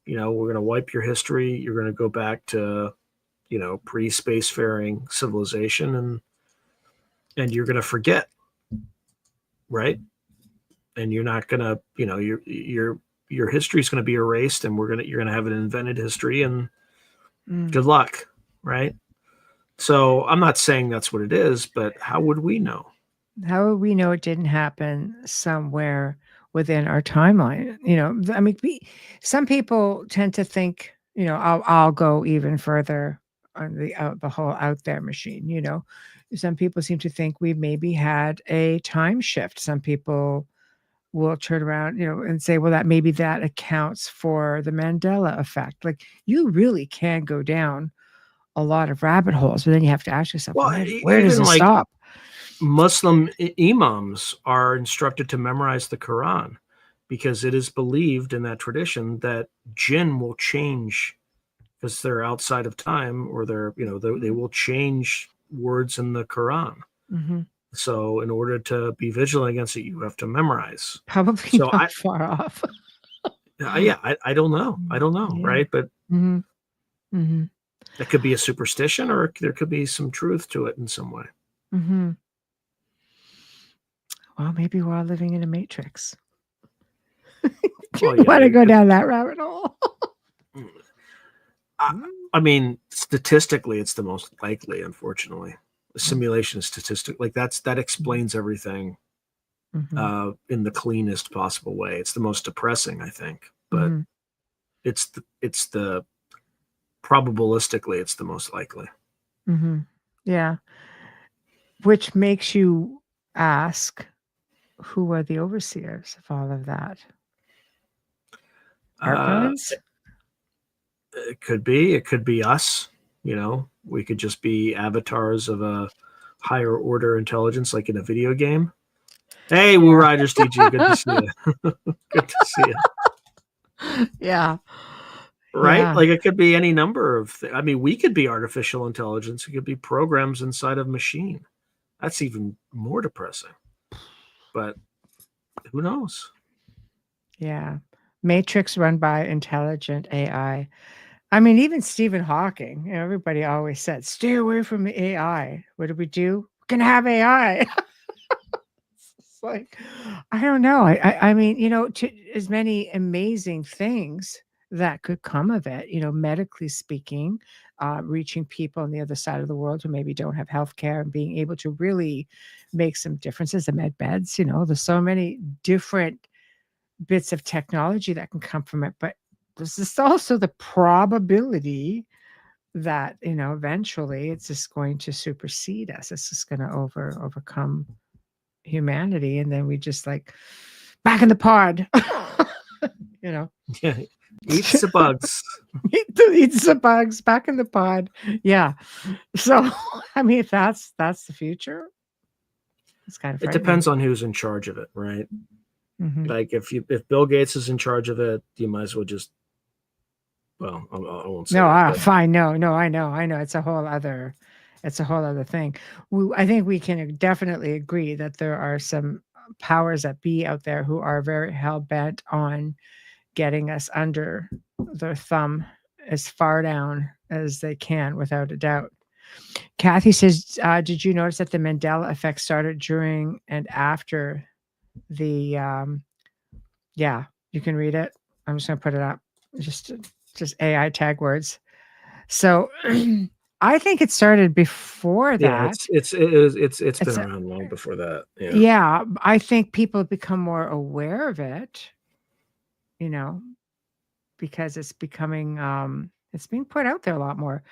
we're going to wipe your history. You're going to go back to, pre-spacefaring civilization, and you're going to forget, right? And you're not going to, your history is going to be erased, and you're going to have an invented history, and good luck, right? So I'm not saying that's what it is, but how would we know? How would we know it didn't happen somewhere within our timeline? I mean, some people tend to think, I'll go even further on the whole out there machine. Some people seem to think we maybe had a time shift. Some people will turn around, and say, well, that accounts for the Mandela effect. Like, you really can go down a lot of rabbit holes, but then you have to ask yourself, where does it stop? Muslim imams are instructed to memorize the Quran because it is believed in that tradition that jinn will change because they're outside of time, or they will change words in the Quran. Mm-hmm. So in order to be vigilant against it, you have to memorize. Probably not far off. Yeah, I don't know. Yeah. Right? But Mm-hmm. It could be a superstition, or there could be some truth to it in some way. Mm-hmm. Well, maybe we're all living in a matrix. You want to go down that rabbit hole? I mean, statistically, it's the most likely, unfortunately. The simulation is statistic. Like that explains everything in the cleanest possible way. It's the most depressing, I think, but it's the probabilistically, it's the most likely. Mm-hmm. Yeah. Which makes you ask, who are the overseers of all of that? Our parents? It could be us. We could just be avatars of a higher order intelligence, like in a video game. Hey, Woo Riders DG, good to see you. Good to see you. Yeah. Right? Yeah. Like it could be any number of things. I mean, we could be artificial intelligence. It could be programs inside of machine. That's even more depressing. But who knows? Yeah. Matrix run by intelligent AI. I mean, even Stephen Hawking, everybody always said, stay away from the AI. What do? We can have AI. It's like, I don't know. I mean, as many amazing things that could come of it, medically speaking, reaching people on the other side of the world who maybe don't have healthcare and being able to really make some differences. The med beds, there's so many different bits of technology that can come from it. But there's just also the probability that, eventually it's just going to supersede us. It's just going to overcome humanity, and then we just like back in the pod. Yeah, eats the bugs. Eats the bugs back in the pod. Yeah. So I mean, if that's the future, it's kind of it depends on who's in charge of it, right? Mm-hmm. Like if Bill Gates is in charge of it, you might as well just. Well, I won't say. No, fine. No, I know. It's a whole other thing. I think we can definitely agree that there are some powers that be out there who are very hell bent on getting us under their thumb as far down as they can, without a doubt. Kathy says, did you notice that the Mandela effect started during and after the yeah, you can read it. I'm just going to put it up. Just AI tag words. So I think it started before that. Yeah, it's been around long before that. Yeah, I think people have become more aware of it, because it's becoming it's being put out there a lot more.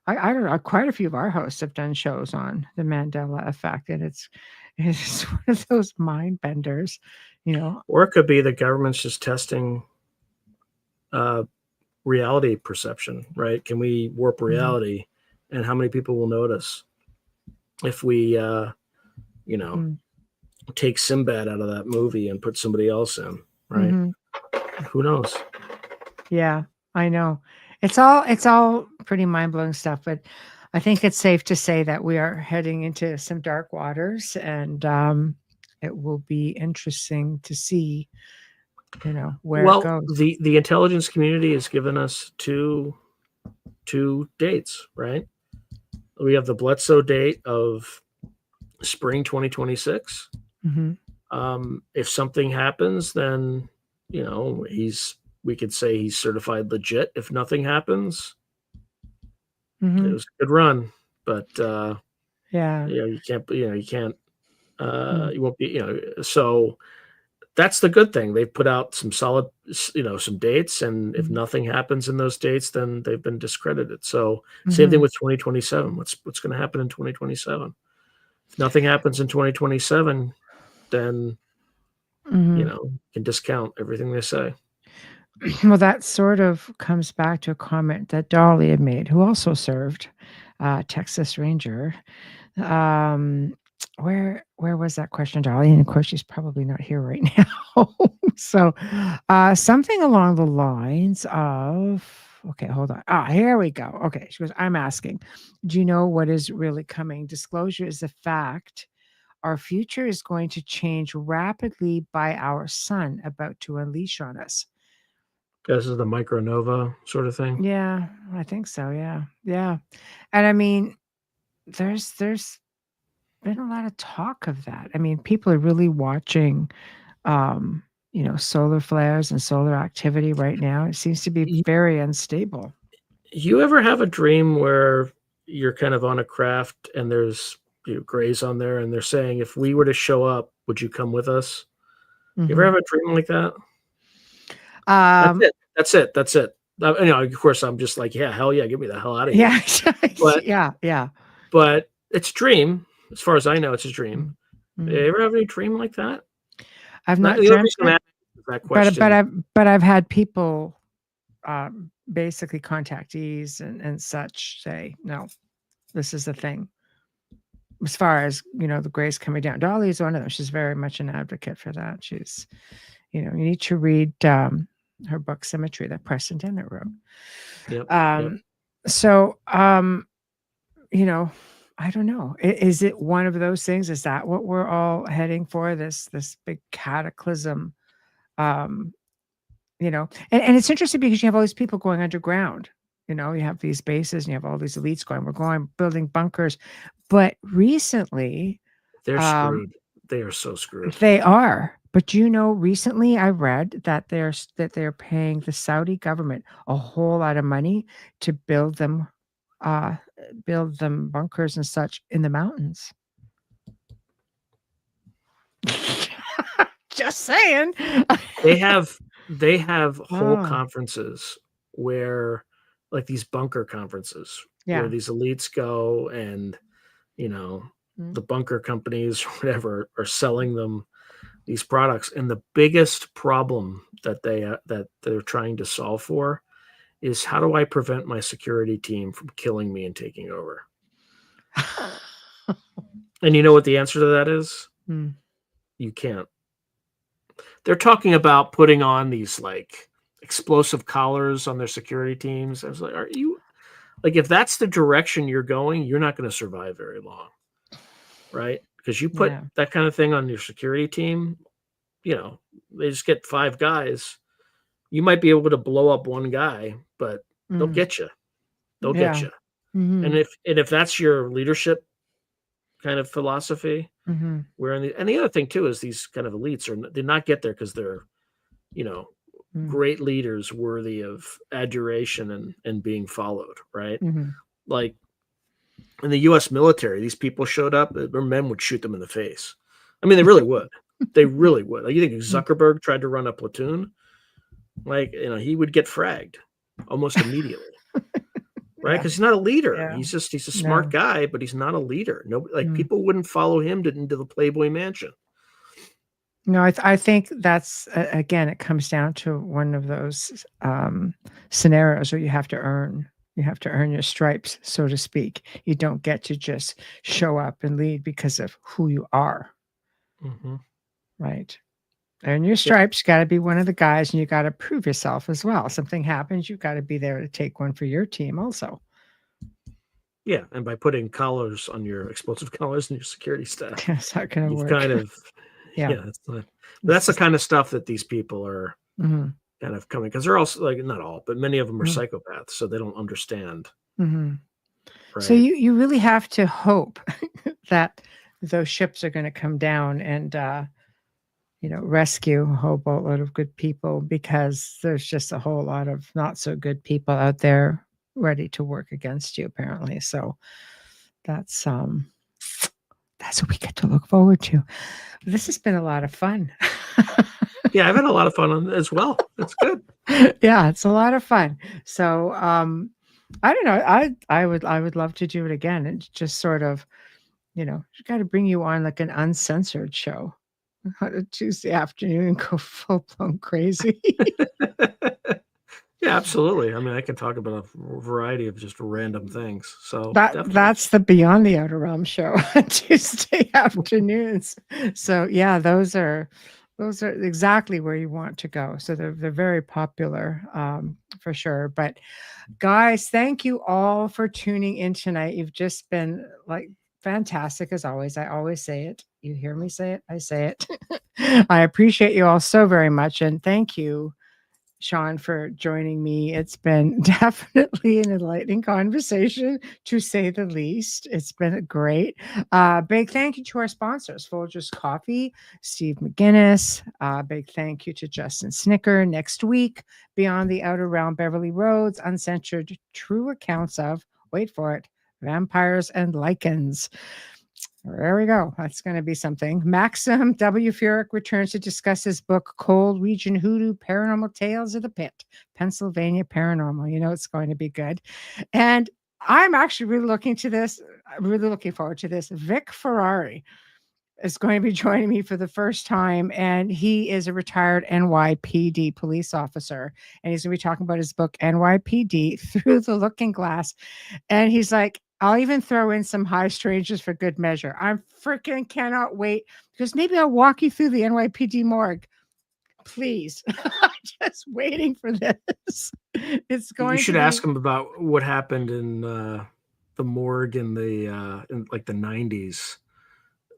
I don't know, quite a few of our hosts have done shows on the Mandela effect, and it's one of those mind benders, Or it could be the government's just testing reality perception, right? Can we warp reality, and how many people will notice if we take Sinbad out of that movie and put somebody else in, right? Who knows? Yeah, I know. It's all pretty mind-blowing stuff, but I think it's safe to say that we are heading into some dark waters, and it will be interesting to see where it goes. The intelligence community has given us two dates, right? We have the Bledsoe date of spring 2026. If something happens, then we could say he's certified legit. If nothing happens, it was a good run, but you won't be, so that's the good thing. They've put out some solid, some dates, and if nothing happens in those dates, then they've been discredited. So same thing with 2027. What's going to happen in 2027? If nothing happens in 2027, then you can discount everything they say. Well, that sort of comes back to a comment that Dolly had made, who also served Texas Ranger. Where was that question, Dolly? And of course, she's probably not here right now. So something along the lines of, okay, hold on. Here we go. Okay, she goes, I'm asking, do you know what is really coming? Disclosure is a fact. Our future is going to change rapidly by our sun about to unleash on us. This is the micronova sort of thing. Yeah, I think so. Yeah. And I mean, there's been a lot of talk of that. I mean, people are really watching, solar flares and solar activity right now. It seems to be very unstable. You ever have a dream where you're kind of on a craft and there's grays on there, and they're saying, if we were to show up, would you come with us? You ever have a dream like that? That's it. Of course, I'm just like, yeah, hell yeah, get me the hell out of here. Yeah. Yeah. But it's a dream. As far as I know, it's a dream. You ever have any dream like that? I've not dreamt that question. But I've had people, basically contactees and such, say, no, this is the thing. As far as the grays coming down, Dolly is one of them. She's very much an advocate for that. She's, you need to read her book Symmetry that Preston Dennett wrote. Yep. So, I don't know. Is it one of those things? Is that what we're all heading for? This big cataclysm? And it's interesting because you have all these people going underground. You have these bases and you have all these elites going, we're going building bunkers. But recently, they're screwed. They are so screwed. They are. But recently I read that they're paying the Saudi government a whole lot of money to build them bunkers and such in the mountains. Just saying. They have whole conferences where, like these bunker conferences, where these elites go and the bunker companies or whatever are selling them these products. And the biggest problem that they're trying to solve for is, how do I prevent my security team from killing me and taking over? And you know what the answer to that is? You can't. They're talking about putting on these like explosive collars on their security teams. I was like, are you like, if that's the direction you're going, you're not going to survive very long, right? Because you put that kind of thing on your security team, you know, they just get 5 guys. You might be able to blow up one guy, but they'll get you. They'll get you. And if that's your leadership kind of philosophy, where and the other thing too is these kind of elites did not get there because they're, you know, great leaders worthy of adoration and being followed, right? Like in the U.S. military, these people showed up, their men would shoot them in the face. I mean, they really would. They really would. Like, you think Zuckerberg tried to run a platoon? Like, you know, he would get fragged almost immediately. Right? Because he's not a leader. Yeah. He's a smart guy, but he's not a leader. Nobody, like, people wouldn't follow him into the Playboy Mansion. No, I think that's, again, it comes down to one of those scenarios where you have to earn your stripes, so to speak. You don't get to just show up and lead because of who you are. Right. Earn your stripes. You got to be one of the guys, and you got to prove yourself as well. Something happens, you've got to be there to take one for your team also. Yeah, and by putting collars on your explosive collars and your security staff, it's not going to work. Kind of, that's the kind of stuff that these people are kind of coming, because they're also, like, not all, but many of them are psychopaths, so they don't understand. Right? So you really have to hope that those ships are going to come down and rescue a whole boatload of good people, because there's just a whole lot of not so good people out there ready to work against you, apparently. So that's what we get to look forward to. This has been a lot of fun. Yeah, I've had a lot of fun on it as well. It's good. Yeah, it's a lot of fun. So I don't know. I would love to do it again, and just sort of, got to bring you on like an uncensored show on a Tuesday afternoon and go full blown crazy. Yeah, absolutely. I mean, I can talk about a variety of just random things. So that's the Beyond the Outer Realm show on Tuesday afternoons. So yeah, those are exactly where you want to go. So they're very popular, for sure. But guys, thank you all for tuning in tonight. You've just been like fantastic as always. I always say it. You hear me say it, I say it. I appreciate you all so very much. And thank you, Sean, for joining me. It's been definitely an enlightening conversation, to say the least. It's been great. Big thank you to our sponsors, Folgers Coffee, Steve McGinnis. Big thank you to Justin Snicker. Next week, Beyond the Outer Realm, Beverly Rhodes, uncensored true accounts of, wait for it, vampires and lichens. There we go. That's going to be something. Maxim W. Furyk returns to discuss his book, Cold Region Hoodoo, Paranormal Tales of the Pit, Pennsylvania Paranormal. It's going to be good. And I'm actually really looking forward to this. Vic Ferrari is going to be joining me for the first time, and he is a retired NYPD police officer, and he's going to be talking about his book, NYPD Through the Looking Glass. And he's like, I'll even throw in some high strangers for good measure. I'm freaking cannot wait, because maybe I'll walk you through the NYPD morgue. Please. I'm just waiting for this. It's going. You should ask him about what happened in the morgue in like the 90s,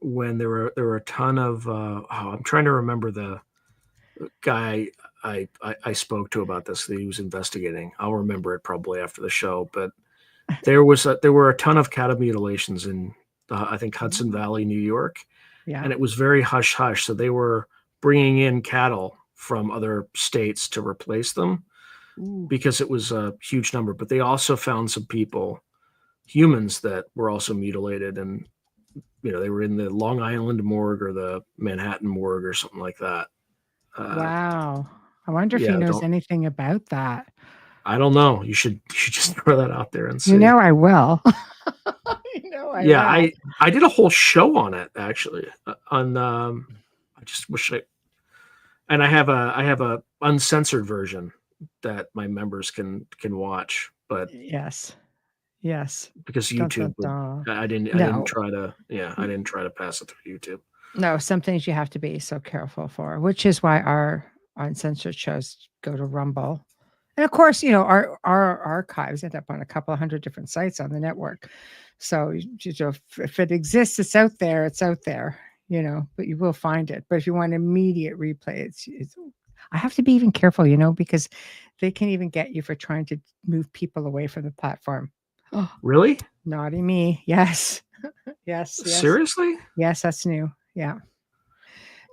when there were a ton of I'm trying to remember the guy I spoke to about this that he was investigating. I'll remember it probably after the show, but there were a ton of cattle mutilations in I think Hudson Valley, New York. Yeah. And it was very hush hush. So they were bringing in cattle from other states to replace them. Ooh. Because it was a huge number. But they also found some humans that were also mutilated, and they were in the Long Island morgue or the Manhattan morgue or something like that. Wow. I wonder if he knows anything about that. I don't know. You should just throw that out there and see. I will. I Yeah, laugh. I did a whole show on it actually. On I just wish I have a uncensored version that my members can watch, but Yes. Yes. because Dun, dun, YouTube would dun. I didn't No. try to I didn't try to pass it through YouTube. No, some things you have to be so careful for, which is why our uncensored shows go to Rumble. And of course, our archives end up on a couple of hundred different sites on the network. So if it exists, it's out there. It's out there, but you will find it. But if you want immediate replay, it's I have to be even careful, because they can even get you for trying to move people away from the platform. Really? Naughty me. Yes. Yes. Seriously? Yes, that's new. Yeah.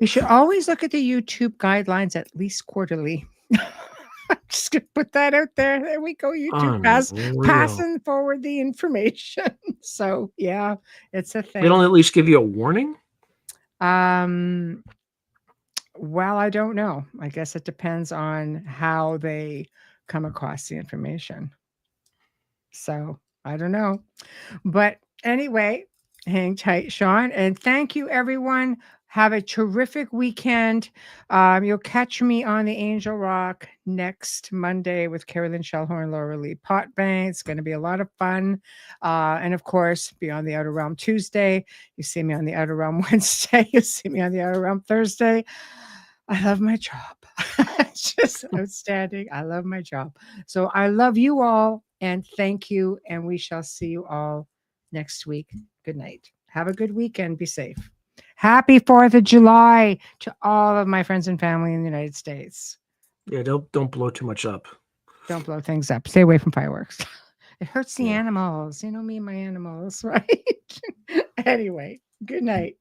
You should always look at the YouTube guidelines at least quarterly. I'm just going to put that out there. There we go. YouTube passing forward the information. So, yeah, it's a thing. They don't at least give you a warning? Well, I don't know. I guess it depends on how they come across the information. So, I don't know. But anyway, hang tight, Sean. And thank you, everyone. Have a terrific weekend. You'll catch me on the Angel Rock next Monday with Carolyn Shellhorn, Laura Lee Potbank. It's going to be a lot of fun. And of course, be on the Outer Realm Tuesday. You see me on the Outer Realm Wednesday. You see me on the Outer Realm Thursday. I love my job. It's just outstanding. I love my job. So I love you all and thank you. And we shall see you all next week. Good night. Have a good weekend. Be safe. Happy 4th of July to all of my friends and family in the United States. Yeah, don't blow too much up. Don't blow things up. Stay away from fireworks. It hurts the animals. Me and my animals, right? Anyway, good night.